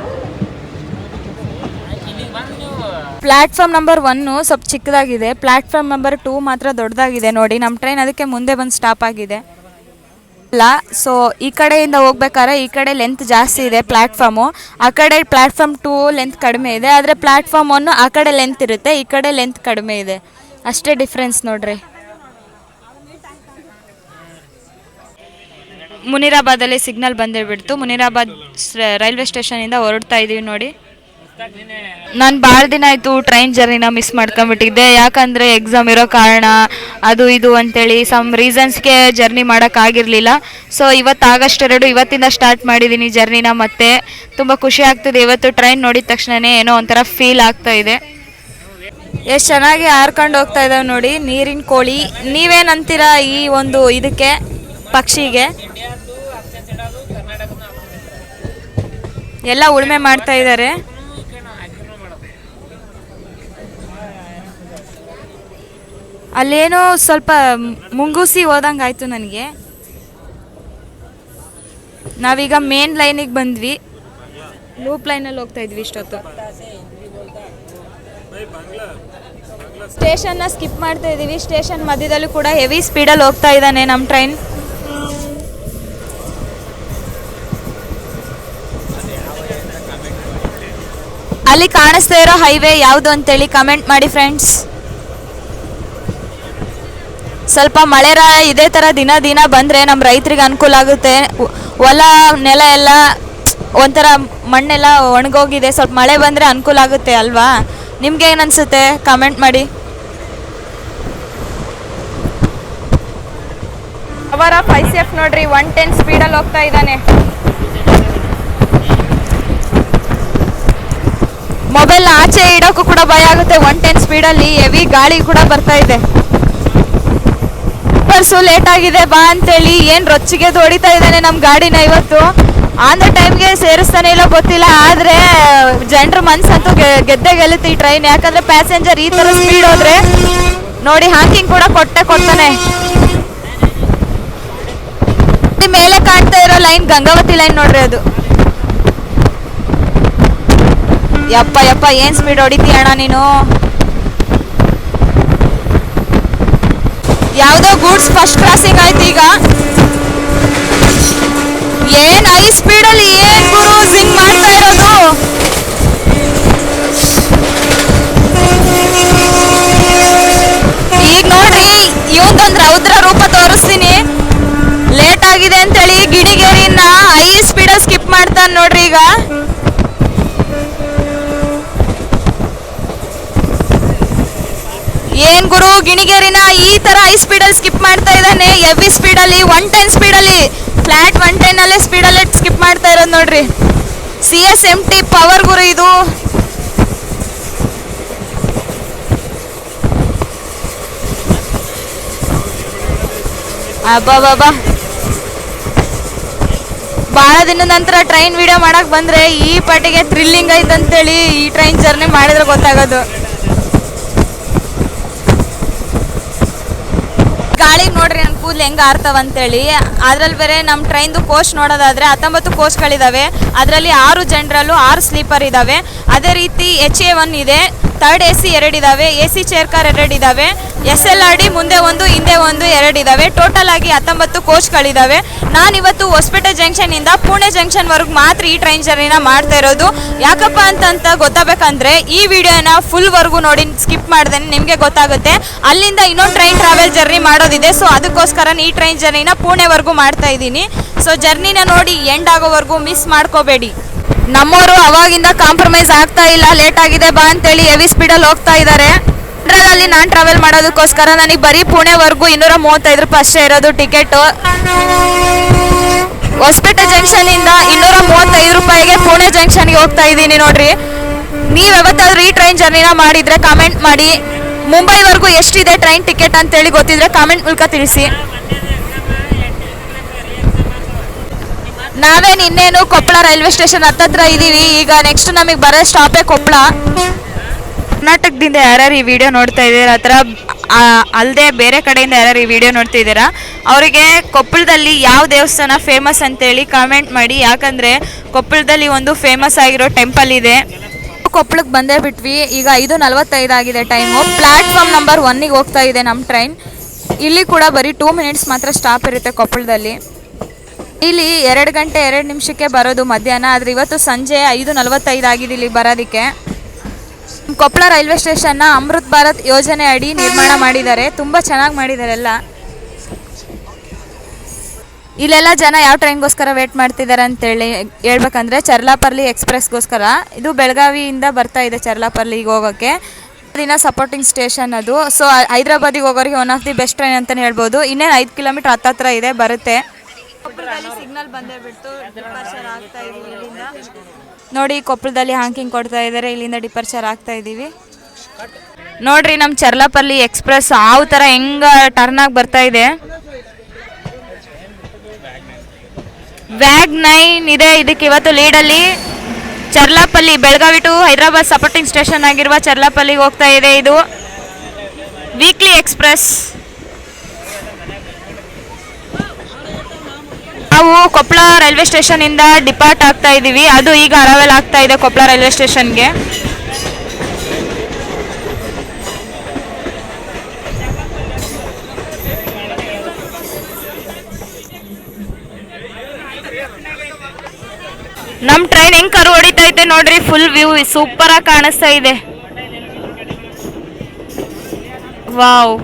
ಪ್ಲ್ಯಾಟ್ಫಾರ್ಮ್ ನಂಬರ್ 1 ಸ್ವಲ್ಪ ಚಿಕ್ಕದಾಗಿದೆ, ಪ್ಲ್ಯಾಟ್ಫಾರ್ಮ್ ನಂಬರ್ 2 ಮಾತ್ರ ದೊಡ್ಡದಾಗಿದೆ. ನೋಡಿ ನಮ್ಮ ಟ್ರೈನ್ ಅದಕ್ಕೆ ಮುಂದೆ ಬಂದು ಸ್ಟಾಪ್ ಆಗಿದೆ ಅಲ್ಲ. ಸೊ ಈ ಕಡೆಯಿಂದ ಹೋಗ್ಬೇಕಾದ್ರೆ ಈ ಕಡೆ ಲೆಂತ್ ಜಾಸ್ತಿ ಇದೆ ಪ್ಲ್ಯಾಟ್ಫಾರ್ಮು, ಆ ಕಡೆ ಪ್ಲ್ಯಾಟ್ಫಾರ್ಮ್ 2 ಲೆಂತ್ ಕಡಿಮೆ ಇದೆ. ಆದರೆ ಪ್ಲ್ಯಾಟ್ಫಾರ್ಮ್ 1 ಆ ಕಡೆ ಲೆಂತ್ ಇರುತ್ತೆ, ಈ ಕಡೆ ಲೆಂತ್ ಕಡಿಮೆ ಇದೆ, ಅಷ್ಟೇ ಡಿಫ್ರೆನ್ಸ್ ನೋಡ್ರಿ. ಮುನಿರಾಬಾದಲ್ಲಿ ಸಿಗ್ನಲ್ ಬಂದಿಬಿಡ್ತು. ಮುನಿರಾಬಾದ್ ರೈಲ್ವೆ ಸ್ಟೇಷನಿಂದ ಹೊರಡ್ತಾ ಇದ್ದೀವಿ ನೋಡಿ. ನಾನು ಭಾಳ ದಿನ ಆಯಿತು ಟ್ರೈನ್ ಜರ್ನಿನ ಮಿಸ್ ಮಾಡ್ಕೊಂಬಿಟ್ಟಿದ್ದೆ, ಯಾಕಂದರೆ ಎಕ್ಸಾಮ್ ಇರೋ ಕಾರಣ ಅದು ಇದು ಅಂತೇಳಿ ಸಮ್ ರೀಸನ್ಸ್ಗೆ ಜರ್ನಿ ಮಾಡೋಕ್ಕಾಗಿರಲಿಲ್ಲ. ಸೊ ಇವತ್ತು August 2 ಇವತ್ತಿಂದ ಸ್ಟಾರ್ಟ್ ಮಾಡಿದ್ದೀನಿ ಜರ್ನಿನ. ಮತ್ತೆ ತುಂಬ ಖುಷಿ ಆಗ್ತಿದೆ. ಇವತ್ತು ಟ್ರೈನ್ ನೋಡಿದ ತಕ್ಷಣವೇ ಏನೋ ಒಂಥರ ಫೀಲ್ ಆಗ್ತಾ ಇದೆ. ಎಷ್ಟು ಚೆನ್ನಾಗಿ ಹಾರ್ಕೊಂಡು ಹೋಗ್ತಾ ಇದ್ದಾವೆ ನೋಡಿ ನೀರಿನ ಕೋಳಿ. ನೀವೇನಂತೀರಾ ಈ ಒಂದು ಇದಕ್ಕೆ ಪಕ್ಷಿಗೆ? ಎಲ್ಲ ಉಳುಮೆ ಮಾಡ್ತಾ ಇದ್ದಾರೆ. ಅಲ್ಲೇನೋ ಸ್ವಲ್ಪ ಮುಂಗೂಸಿ ಹೋದಂಗೆ ಆಯಿತು ನನಗೆ. ನಾವೀಗ ಮೇನ್ ಲೈನಿಗೆ ಬಂದ್ವಿ, ಲೂಪ್ ಲೈನಲ್ಲಿ ಹೋಗ್ತಾ ಇದ್ವಿ ಇಷ್ಟೊತ್ತು. ಸ್ಟೇಷನ್ನ ಸ್ಕಿಪ್ ಮಾಡ್ತಾ ಇದ್ದೀವಿ. ಸ್ಟೇಷನ್ ಮಧ್ಯದಲ್ಲೂ ಕೂಡ ಹೆವಿ ಸ್ಪೀಡಲ್ಲಿ ಹೋಗ್ತಾ ಇದ್ದಾನೆ ನಮ್ಮ ಟ್ರೈನ್. ಅಲ್ಲಿ ಕಾಣಿಸ್ತಾ ಇರೋ ಹೈವೇ ಯಾವುದು ಅಂತೇಳಿ ಕಮೆಂಟ್ ಮಾಡಿ ಫ್ರೆಂಡ್ಸ್. ಸ್ವಲ್ಪ ಮಳೆ ಇದೇ ಥರ ದಿನ ದಿನ ಬಂದರೆ ನಮ್ಮ ರೈತರಿಗೆ ಅನುಕೂಲ ಆಗುತ್ತೆ. ಹೊಲ ನೆಲ ಎಲ್ಲ ಒಂಥರ ಮಣ್ಣೆಲ್ಲ ಒಣಗೋಗಿದೆ, ಸ್ವಲ್ಪ ಮಳೆ ಬಂದರೆ ಅನುಕೂಲ ಆಗುತ್ತೆ ಅಲ್ವಾ? ನಿಮ್ಗೆ ಏನು ಅನಿಸುತ್ತೆ ಕಮೆಂಟ್ ಮಾಡಿ. ಅವರ 5CF ನೋಡ್ರಿ 110 ಸ್ಪೀಡಲ್ಲಿ ಹೋಗ್ತಾ ಇದ್ದಾನೆ. ಮೊಬೈಲ್ ಆಚೆ ಇಡೋಕ್ಕೂ ಕೂಡ ಭಯ ಆಗುತ್ತೆ 110 ಸ್ಪೀಡಲ್ಲಿ. ಹೆವಿ ಗಾಳಿ ಕೂಡ ಬರ್ತಾ ಇದೆ. ಬಸ್ಸು ಲೇಟ್ ಆಗಿದೆ ಬಾ ಅಂತೇಳಿ ಏನು ರೊಚ್ಚಿಗೆ ಹೊಡಿತಾ ಇದ್ದಾನೆ ನಮ್ಮ ಗಾಡಿನ. ಇವತ್ತು ಆನ್ ದ ಟೈಮ್ಗೆ ಸೇರಿಸ್ತಾನೆ ಇಲ್ಲ ಗೊತ್ತಿಲ್ಲ, ಆದರೆ ಜನರ ಮನಸ್ಸಂತೂ ಗೆದ್ದೆ ಗೆಲ್ಲುತ್ತೆ ಈ ಟ್ರೈನ್. ಯಾಕಂದರೆ ಪ್ಯಾಸೆಂಜರ್ ಈ ಥರ ಸ್ಪೀಡ್ ಹೋದ್ರೆ ನೋಡಿ ಹಾಕಿಂಗ್ ಕೂಡ ಕೊಡ್ತಾನೆ. ಮೇಲೆ ಕಾಣ್ತಾ ಇರೋ ಲೈನ್ ಗಂಗಾವತಿ ಲೈನ್ ನೋಡ್ರಿ ಅದು. ಯಪ್ಪ ಏನ್ ಸ್ಪೀಡ್ ಹೊಡಿತೀಯ ಅಣ್ಣ ನೀನು. ಯಾವುದೋ ಗೂಡ್ಸ್ ಫಸ್ಟ್ ಕ್ರಾಸಿಂಗ್ ಆಯ್ತು ಈಗ. ಏನ್ ಹೈ ಸ್ಪೀಡಲ್ಲಿ ಏನ್ ಗುರು ಜಿಂಗ್ ಮಾಡ್ತಾ ಇರೋದು. ಈಗ ನೋಡ್ರಿ ಇವೊಂದೊಂದು ರೌದ್ರ ರೂಪ ತೋರಿಸ್ತೀನಿ. ಲೇಟ್ ಆಗಿದೆ ಅಂತೇಳಿ ಗಿಣಿಗೇರಿನ ಹೈ ಸ್ಪೀಡಲ್ಲಿ ಸ್ಕಿಪ್ ಮಾಡ್ತಾನೆ ನೋಡ್ರಿ ಈಗ. ಏನ್ ಗುರು ಗಿಣಿಗೇರಿನ ಈ ತರ ಹೈ ಸ್ಪೀಡಲ್ಲಿ ಸ್ಕಿಪ್ ಮಾಡ್ತಾ ಇದ್ದಾನೆ. ಹೆವಿ ಸ್ಪೀಡಲ್ಲಿ 110 ಸ್ಪೀಡಲ್ಲಿ, ಫ್ಲಾಟ್ 110 ಅಲ್ಲೇ ಸ್ಪೀಡಲ್ಲೇ ಸ್ಕಿಪ್ ಮಾಡ್ತಾ ಇರೋದು ನೋಡ್ರಿ. CSMT ಪವರ್ ಗುರು ಇದು. ಅಬ್ಬಾ ಭಾಳ ದಿನದ ನಂತರ ಟ್ರೈನ್ ವಿಡಿಯೋ ಮಾಡಕ್ ಬಂದ್ರೆ ಈ ಪಾಟಿಗೆ ಥ್ರಿಲ್ಲಿಂಗ್ ಐತಂತೇಳಿ ಈ ಟ್ರೈನ್ ಜರ್ನಿ ಮಾಡಿದ್ರೆ ಗೊತ್ತಾಗೋದು. ಗಾಳಿಗೆ ನೋಡ್ರಿ ನನ್ನ ಕೂದಲು ಹೆಂಗೆ ಆರ್ತಾವಂತೇಳಿ. ಅದರಲ್ಲಿ ಬೇರೆ ನಮ್ಮ ಟ್ರೈನ್ದು ಕೋಚ್ ನೋಡೋದಾದರೆ 19 ಕೋಚ್ಗಳಿದ್ದಾವೆ. ಅದರಲ್ಲಿ 6 ಜನರಲ್ಲು 6 ಸ್ಲೀಪರ್ ಇದ್ದಾವೆ. ಅದೇ ರೀತಿ HA1 ಇದೆ, 3rd AC 2 ಇದ್ದಾವೆ, AC ಚೇರ್ ಕಾರ್ 2 ಇದ್ದಾವೆ, SLRD ಮುಂದೆ 1 ಹಿಂದೆ 1 2 ಇದ್ದಾವೆ. ಟೋಟಲ್ ಆಗಿ 19 ಕೋಚ್ಗಳಿದ್ದಾವೆ. ನಾನಿವತ್ತು ಹೊಸಪೇಟೆ ಜಂಕ್ಷನಿಂದ ಪುಣೆ ಜಂಕ್ಷನ್ವರೆಗೂ ಮಾತ್ರ ಈ ಟ್ರೈನ್ ಜರ್ನಿನ ಮಾಡ್ತಾ ಇರೋದು. ಯಾಕಪ್ಪ ಅಂತ ಗೊತ್ತಾಗಬೇಕಂದ್ರೆ ಈ ವಿಡಿಯೋನ ಫುಲ್ವರೆಗೂ ನೋಡಿ, ಸ್ಕಿಪ್ ಮಾಡ್ದೆ ನಿಮಗೆ ಗೊತ್ತಾಗುತ್ತೆ. ಅಲ್ಲಿಂದ ಇನ್ನೊಂದು ಟ್ರೈನ್ ಟ್ರಾವೆಲ್ ಜರ್ನಿ ಮಾಡೋದಿದೆ. ಸೊ ಅದಕ್ಕೋಸ್ಕರ ಈ ಟ್ರೈನ್ ಜರ್ನಿನ ಪುಣೆವರೆಗೂ ಮಾಡ್ತಾ ಇದ್ದೀನಿ. ಸೊ ಜರ್ನಿನ ನೋಡಿ ಎಂಡ್ ಆಗೋವರೆಗೂ ಮಿಸ್ ಮಾಡ್ಕೋಬೇಡಿ. ನಮ್ಮವರು ಅವಾಗಿಂದ ಕಾಂಪ್ರಮೈಸ್ ಆಗ್ತಾ ಇಲ್ಲ, ಲೇಟ್ ಆಗಿದೆ ಬಾ ಅಂತೇಳಿ ಹೆವಿ ಸ್ಪೀಡಲ್ಲಿ ಹೋಗ್ತಾ ಇದ್ದಾರೆ. ಜನರಲ್ ನಾನು ಟ್ರಾವೆಲ್ ಮಾಡೋದಕ್ಕೋಸ್ಕರ ನನಗೆ ಬರೀ ಪುಣೆವರೆಗೂ 235 ರೂಪಾಯಿ ಅಷ್ಟೇ ಇರೋದು ಟಿಕೆಟು. ಹೊಸಪೇಟೆ ಜಂಕ್ಷನಿಂದ 235 ರೂಪಾಯಿಗೆ ಪುಣೆ ಜಂಕ್ಷನ್ಗೆ ಹೋಗ್ತಾ ಇದ್ದೀನಿ ನೋಡ್ರಿ. ನೀವು ಯಾವತ್ತಾದ್ರೂ ಈ ಟ್ರೈನ್ ಜರ್ನಿನ ಮಾಡಿದರೆ ಕಾಮೆಂಟ್ ಮಾಡಿ. ಮುಂಬೈವರೆಗೂ ಎಷ್ಟಿದೆ ಟ್ರೈನ್ ಟಿಕೆಟ್ ಅಂತೇಳಿ ಗೊತ್ತಿದ್ರೆ ಕಾಮೆಂಟ್ ಮೂಲಕ ತಿಳಿಸಿ. ನಾವೇನು ಇನ್ನೇನು ಕೊಪ್ಪಳ ರೈಲ್ವೆ ಸ್ಟೇಷನ್ ಹತ್ತತ್ರ ಇದ್ದೀವಿ. ಈಗ ನೆಕ್ಸ್ಟ್ ನಮಗೆ ಬರೋ ಸ್ಟಾಪೇ ಕೊಪ್ಪಳ. ಕರ್ನಾಟಕದಿಂದ ಯಾರ್ಯಾರು ಈ ವಿಡಿಯೋ ನೋಡ್ತಾ ಇದ್ದೀರಾ, ಆ ಥರ ಅಲ್ಲದೆ ಬೇರೆ ಕಡೆಯಿಂದ ಯಾರ್ಯಾರು ಈ ವಿಡಿಯೋ ನೋಡ್ತಾ ಇದ್ದೀರಾ ಅವರಿಗೆ ಕೊಪ್ಪಳದಲ್ಲಿ ಯಾವ ದೇವಸ್ಥಾನ ಫೇಮಸ್ ಅಂತೇಳಿ ಕಾಮೆಂಟ್ ಮಾಡಿ. ಯಾಕಂದರೆ ಕೊಪ್ಪಳದಲ್ಲಿ ಒಂದು ಫೇಮಸ್ ಆಗಿರೋ ಟೆಂಪಲ್ ಇದೆ ಕೊಪ್ಪಳಕ್ಕೆ ಬಂದೇ ಬಿಟ್ವಿ. ಈಗ 5:45 ಆಗಿದೆ ಟೈಮು. ಪ್ಲ್ಯಾಟ್ಫಾರ್ಮ್ ನಂಬರ್ 1ಗೆ ಹೋಗ್ತಾ ಇದೆ ನಮ್ಮ ಟ್ರೈನ್. ಇಲ್ಲಿ ಕೂಡ ಬರೀ 2 ಮಿನಿಟ್ಸ್ ಮಾತ್ರ ಸ್ಟಾಪ್ ಇರುತ್ತೆ ಕೊಪ್ಪಳದಲ್ಲಿ. ಇಲ್ಲಿ 2 ಗಂಟೆ 2 ನಿಮಿಷಕ್ಕೆ ಬರೋದು ಮಧ್ಯಾಹ್ನ. ಆದರೆ ಇವತ್ತು ಸಂಜೆ 5:45 ಆಗಿದೆ ಇಲ್ಲಿ ಬರೋದಕ್ಕೆ. ಕೊಪ್ಪಳ ರೈಲ್ವೆ ಸ್ಟೇಷನ್ನ ಅಮೃತ್ ಭಾರತ್ ಯೋಜನೆ ಅಡಿ ನಿರ್ಮಾಣ ಮಾಡಿದ್ದಾರೆ. ತುಂಬ ಚೆನ್ನಾಗಿ ಮಾಡಿದ್ದಾರೆ ಎಲ್ಲ. ಇಲ್ಲೆಲ್ಲ ಜನ ಯಾವ ಟ್ರೈನ್ಗೋಸ್ಕರ ವೇಟ್ ಮಾಡ್ತಿದ್ದಾರೆ ಅಂತೇಳಿ ಹೇಳ್ಬೇಕಂದ್ರೆ ಚರ್ಲಾಪರ್ಲಿ ಎಕ್ಸ್ಪ್ರೆಸ್ಗೋಸ್ಕರ. ಇದು ಬೆಳಗಾವಿಯಿಂದ ಬರ್ತಾ ಇದೆ ಚರ್ಲಾಪರ್ಲಿಗೆ ಹೋಗೋಕ್ಕೆ. ದಿನ ಸಪೋರ್ಟಿಂಗ್ ಸ್ಟೇಷನ್ ಅದು. ಸೊ ಹೈದ್ರಾಬಾದಿಗೆ ಹೋಗೋರಿಗೆ one of the best train ಅಂತಲೇ ಹೇಳ್ಬೋದು. ಇನ್ನೇನು 5 ಕಿಲೋಮೀಟ್ರ್ ಹತ್ತತ್ರ ಇದೆ, ಬರುತ್ತೆ. ಕೊಪ್ಪಳದಲ್ಲಿ ಸಿಗ್ನಲ್ ಬಂದೇ ಬಿಟ್ಟು ಡಿಪಾರ್ಚರ್ ಆಗ್ತಾ ಇದೀವಿ ಇಲ್ಲಿಂದ. ನೋಡಿ ಕೊಪ್ಪಳದಲ್ಲಿ ಹಾಂಕಿಂಗ್ ಕೊಡ್ತಾ ಇದ್ದಾರೆ. ಇಲ್ಲಿಂದ ಡಿಪಾರ್ಚರ್ ಆಗ್ತಾ ಇದ್ದೀವಿ. ನೋಡ್ರಿ ನಮ್ಮ ಚರ್ಲಾಪರ್ಲಿ ಎಕ್ಸ್ಪ್ರೆಸ್ ಯಾವ ಥರ ಹೆಂಗೆ ಟರ್ನ್ ಆಗಿ ಬರ್ತಾ ಇದೆ. ವ್ಯಾಗ್ 9 ಇದೆ. ಇದಕ್ಕೆ ಇವತ್ತು ಲೀಡಲ್ಲಿ Charlapalli Belagavi to Hyderabad supporting station ಆಗಿರುವ ಚರ್ಲಾಪಲ್ಲಿಗೆ ಹೋಗ್ತಾ ಇದೆ. ಇದು ವೀಕ್ಲಿ ಎಕ್ಸ್ಪ್ರೆಸ್. ನಾವು ಕೊಪ್ಪಳ ರೈಲ್ವೆ ಸ್ಟೇಷನಿಂದ ಡಿಪಾರ್ಟ್ ಆಗ್ತಾ ಇದ್ದೀವಿ. ಅದು ಈಗ ಅರವೆಲ್ ಆಗ್ತಾ ಇದೆ ಕೊಪ್ಪಳ ರೈಲ್ವೆ ಸ್ಟೇಷನ್ಗೆ. ನಮ್ಮ ಟ್ರೈನ್ ಹೆಂಗ್ ಕರು ಹೊಡಿತಾ ಇದೆ ನೋಡ್ರಿ. ಫುಲ್ ವ್ಯೂ ಸೂಪರ್ ಆಗಿ ಕಾಣಿಸ್ತಾ ಇದೆ. ವಾವ್,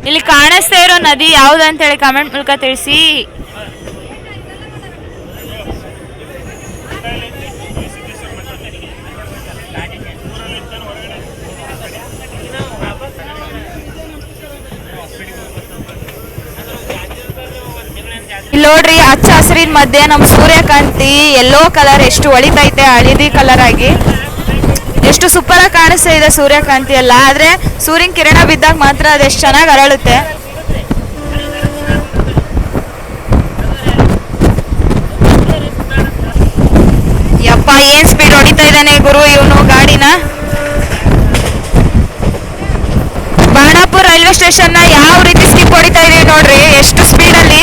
ಇಲ್ಲಿ ಕಾಣಿಸ್ತಾ ಇರೋ ನದಿ ಯಾವ್ದು ಅಂತೇಳಿ ಕಮೆಂಟ್ ಮೂಲಕ ತಿಳಿಸಿ. ನೋಡ್ರಿ ಹಚ್ಚ ಹಸಿರಿನ ಮಧ್ಯೆ ನಮ್ಮ ಸೂರ್ಯಕಾಂತಿ ಯೆಲ್ಲೋ ಕಲರ್ ಎಷ್ಟು ಹೊಳಿತೈತೆ, ಹಳದಿ ಕಲರ್ ಆಗಿ ಎಷ್ಟು ಸೂಪರ್ ಆಗಿ ಕಾಣಿಸ್ತಾ ಇದೆ ಸೂರ್ಯಕಾಂತಿ ಎಲ್ಲ. ಆದ್ರೆ ಸೂರ್ಯನ ಕಿರಣ ಬಿದ್ದಾಗ ಮಾತ್ರ ಅದೆಷ್ಟು ಚೆನ್ನಾಗಿ ಅರಳುತ್ತೆ. ಯಪ್ಪ ಏನ್ ಸ್ಪೀಡ್ ಹೊಡಿತಾ ಇದ್ದಾನೆ ಗುರು ಇವನು ಗಾಡಿನ. ಬಾಣಾಪುರ ರೈಲ್ವೆ ಸ್ಟೇಷನ್ ಯಾವ ರೀತಿ ಸ್ಕಿಪ್ ಹೊಡಿತಾ ಇದೀವಿ ನೋಡ್ರಿ, ಎಷ್ಟು ಸ್ಪೀಡಲ್ಲಿ.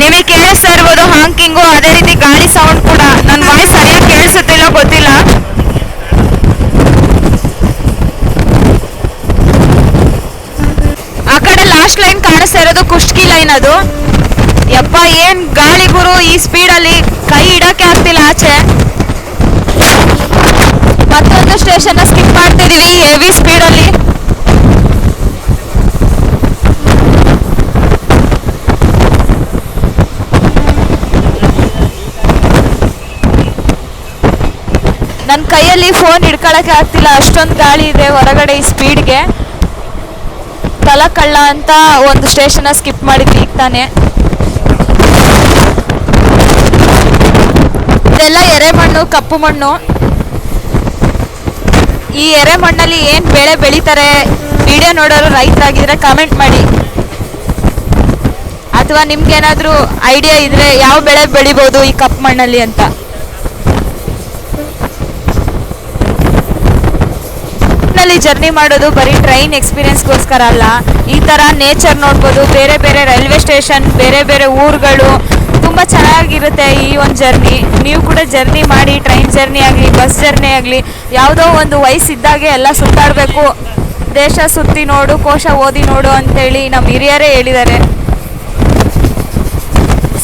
ನಿಮಗೆ ಕೇಳಿಸ್ತಾ ಇರ್ಬೋದು ಹಾಂಕಿಂಗು, ಅದೇ ರೀತಿ ಗಾಡಿ ಸೌಂಡ್ ಕೂಡ. ನನ್ನ ವಾಯ್ಸ್ ಸರಿಯಾಗಿ ಕೇಳಿಸುತ್ತಿಲ್ಲ ಗೊತ್ತಿಲ್ಲ. ಆ ಕಡೆ ಲಾಸ್ಟ್ ಲೈನ್ ಕಾಣಿಸ್ತಾ ಇರೋದು ಕುಷ್ಟಗಿ ಲೈನ್ ಅದು. ಯಪ್ಪ ಏನ್ ಗಾಳಿ ಗುರು, ಈ ಸ್ಪೀಡಲ್ಲಿ ಕೈ ಇಡಕ್ಕೆ ಆಗ್ತಿಲ್ಲ ಆಚೆ. ಮತ್ತೊಂದು ಸ್ಟೇಷನ್ ಸ್ಕಿಪ್ ಮಾಡ್ತಿದೀವಿ ಹೆವಿ ಸ್ಪೀಡಲ್ಲಿ. ನನ್ನ ಕೈಯಲ್ಲಿ ಫೋನ್ ಹಿಡ್ಕೊಳಕ್ಕೆ ಆಗ್ತಿಲ್ಲ, ಅಷ್ಟೊಂದು ಗಾಳಿ ಇದೆ ಹೊರಗಡೆ ಈ ಸ್ಪೀಡ್ಗೆ. ತಲಕಳ್ಳ ಅಂತ ಒಂದು ಸ್ಟೇಷನ್ ಸ್ಕಿಪ್ ಮಾಡಿದ್ವಿ ಈಗ ತಾನೆ. ಇದೆಲ್ಲ ಎರೆಮಣ್ಣು, ಕಪ್ಪು ಮಣ್ಣು. ಈ ಎರೆಮಣ್ಣಲ್ಲಿ ಏನು ಬೆಳೆ ಬೆಳೀತಾರೆ, ವಿಡಿಯೋ ನೋಡೋರು ರೈತರಾಗಿದ್ರೆ ಕಮೆಂಟ್ ಮಾಡಿ. ಅಥವಾ ನಿಮ್ಗೇನಾದರೂ ಐಡಿಯಾ ಇದ್ರೆ ಯಾವ ಬೆಳೆ ಬೆಳಿಬೋದು ಈ ಕಪ್ಪು ಮಣ್ಣಲ್ಲಿ ಅಂತ. ಜರ್ನಿ ಮಾಡೋದು ಬರೀ ಟ್ರೈನ್ ಎಕ್ಸ್ಪೀರಿಯನ್ಸ್ಗೋಸ್ಕರ ಅಲ್ಲ, ಈ ಥರ ನೇಚರ್ ನೋಡ್ಬೋದು, ಬೇರೆ ಬೇರೆ ರೈಲ್ವೆ ಸ್ಟೇಷನ್, ಬೇರೆ ಬೇರೆ ಊರುಗಳು, ತುಂಬ ಚೆನ್ನಾಗಿರುತ್ತೆ ಈ ಒಂದು ಜರ್ನಿ. ನೀವು ಕೂಡ ಜರ್ನಿ ಮಾಡಿ, ಟ್ರೈನ್ ಜರ್ನಿ ಆಗಲಿ ಬಸ್ ಜರ್ನಿ ಆಗಲಿ, ಯಾವುದೋ ಒಂದು ವಯಸ್ಸಿದ್ದಾಗೆ ಎಲ್ಲ ಸುತ್ತಾಡಬೇಕು. ದೇಶ ಸುತ್ತಿ ನೋಡು, ಕೋಶ ಓದಿ ನೋಡು ಅಂತೇಳಿ ನಮ್ಮ ಹಿರಿಯರೇ ಹೇಳಿದ್ದಾರೆ.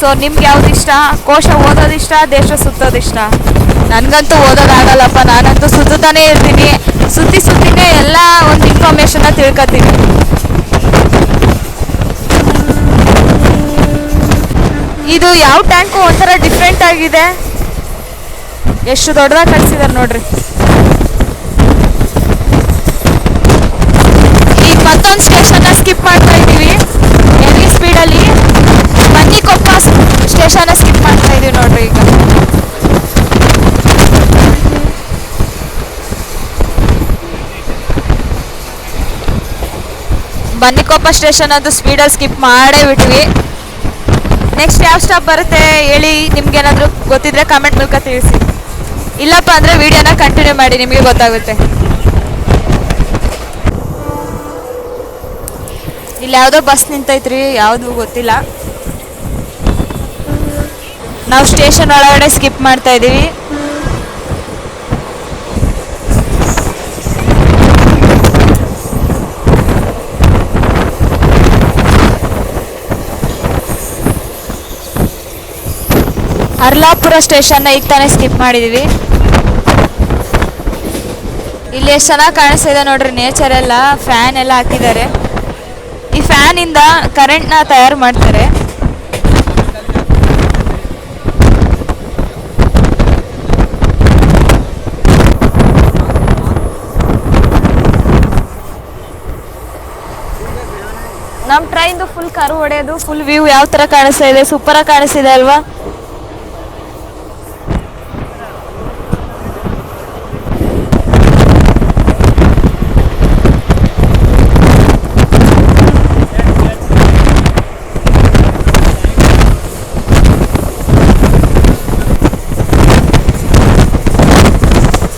ಸೊ ನಿಮ್ಗೆ ಯಾವ್ದು ಇಷ್ಟ? ಕೋಶ ಓದೋದಿಷ್ಟ, ದೇಶ ಸುತ್ತೋದಿಷ್ಟ? ನನಗಂತೂ ಓದೋದಾಗಲ್ಲಪ್ಪ, ನಾನಂತೂ ಸುತ್ತಾನೇ ಇರ್ತೀನಿ. ಸುತ್ತಿನೇ ಎಲ್ಲ ಒಂದು ಇನ್ಫಾರ್ಮೇಷನ್ನ ತಿಳ್ಕೊತೀನಿ. ಇದು ಯಾವ ಟ್ಯಾಂಕು ಒಂಥರ ಡಿಫ್ರೆಂಟ್ ಆಗಿದೆ, ಎಷ್ಟು ದೊಡ್ಡದಾಗಿ ಕಳಿಸಿದ್ದಾರೆ ನೋಡ್ರಿ. ಈಗ ಮತ್ತೊಂದು ಸ್ಟೇಷನ್ನ ಸ್ಕಿಪ್ ಮಾಡ್ತಾ ಇದ್ದೀವಿ ಹೆವಿ ಸ್ಪೀಡಲ್ಲಿ. ಬನ್ನಿಕೊಪ್ಪ ಸ್ಟೇಷನ್ನ ಸ್ಕಿಪ್ ಮಾಡ್ತಾ ಇದೀವಿ ನೋಡ್ರಿ. ಈಗ ಬನ್ನಿಕೊಪ್ಪ ಸ್ಟೇಷನ್ ಅದು ಸ್ಪೀಡಲ್ಲಿ ಸ್ಕಿಪ್ ಮಾಡೇ ಬಿಟ್ವಿ. ನೆಕ್ಸ್ಟ್ ಯಾವ ಸ್ಟಾಪ್ ಬರುತ್ತೆ ಹೇಳಿ, ನಿಮ್ಗೇನಾದರೂ ಗೊತ್ತಿದ್ರೆ ಕಮೆಂಟ್ ಮೂಲಕ ತಿಳಿಸಿ. ಇಲ್ಲಪ್ಪ ಅಂದರೆ ವಿಡಿಯೋನ ಕಂಟಿನ್ಯೂ ಮಾಡಿ, ನಿಮಗೆ ಗೊತ್ತಾಗುತ್ತೆ. ಇಲ್ಲಿ ಯಾವುದೋ ಬಸ್ ನಿಂತೈತ್ರಿ, ಯಾವುದು ಗೊತ್ತಿಲ್ಲ. ನಾವು ಸ್ಟೇಷನ್ ಒಳಗಡೆ ಸ್ಕಿಪ್ ಮಾಡ್ತಾ ಇದ್ದೀವಿ. ಹರ್ಲಾಪುರ ಸ್ಟೇಷನ್ನ ಈಗ ತಾನೇ ಸ್ಕಿಪ್ ಮಾಡಿದ್ದೀವಿ. ಇಲ್ಲಿ ಎಷ್ಟು ಚೆನ್ನಾಗಿ ಕಾಣಿಸ್ತಿದೆ ನೋಡ್ರಿ, ನೇಚರ್ ಎಲ್ಲ. ಫ್ಯಾನ್ ಎಲ್ಲ ಹಾಕಿದ್ದಾರೆ. ಈ ಫ್ಯಾನಿಂದ ಕರೆಂಟ್ನ ತಯಾರು ಮಾಡ್ತಾರೆ. ನಮ್ಮ ಟ್ರೈನ್ದು ಫುಲ್ ಕರು ಹೊಡೆಯೋದು, ಫುಲ್ ವ್ಯೂ ಯಾವ ಥರ ಕಾಣಿಸ್ತಾ ಇದೆ, ಸೂಪರಾಗಿ ಕಾಣಿಸ್ತಿದೆ ಅಲ್ವಾ.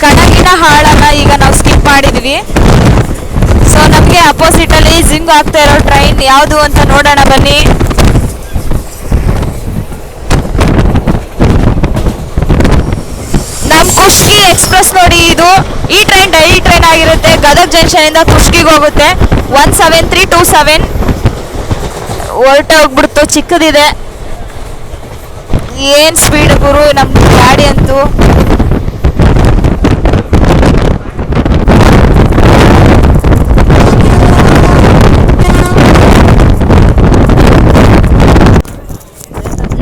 ಕಡಗಿನ ಹಾಳನ್ನ ಈಗ ನಾವು ಸ್ಕಿಪ್ ಮಾಡಿದ್ವಿ. ಸೊ ನಮಗೆ ಅಪೋಸಿಟಲ್ಲಿ ಜಿಂಗ್ ಆಗ್ತಾ ಇರೋ ಟ್ರೈನ್ ಯಾವುದು ಅಂತ ನೋಡೋಣ ಬನ್ನಿ. ನಮ್ಮ ಕುಷ್ಟಗಿ ಎಕ್ಸ್ಪ್ರೆಸ್ ನೋಡಿ, ಇದು ಈ ಟ್ರೈನ್ ಡೈಲಿ ಟ್ರೈನ್ ಆಗಿರುತ್ತೆ. ಗದಗ ಜಂಕ್ಷನಿಂದ ಕುಷ್ಟಗಿಗೆ ಹೋಗುತ್ತೆ. 17327 ಹೊರಟೆ ಹೋಗ್ಬಿಡ್ತು. ಚಿಕ್ಕದಿದೆ, ಏನು ಸ್ಪೀಡ್ ಗುರು ನಮ್ಮ ಗಾಡಿ ಅಂತೂ.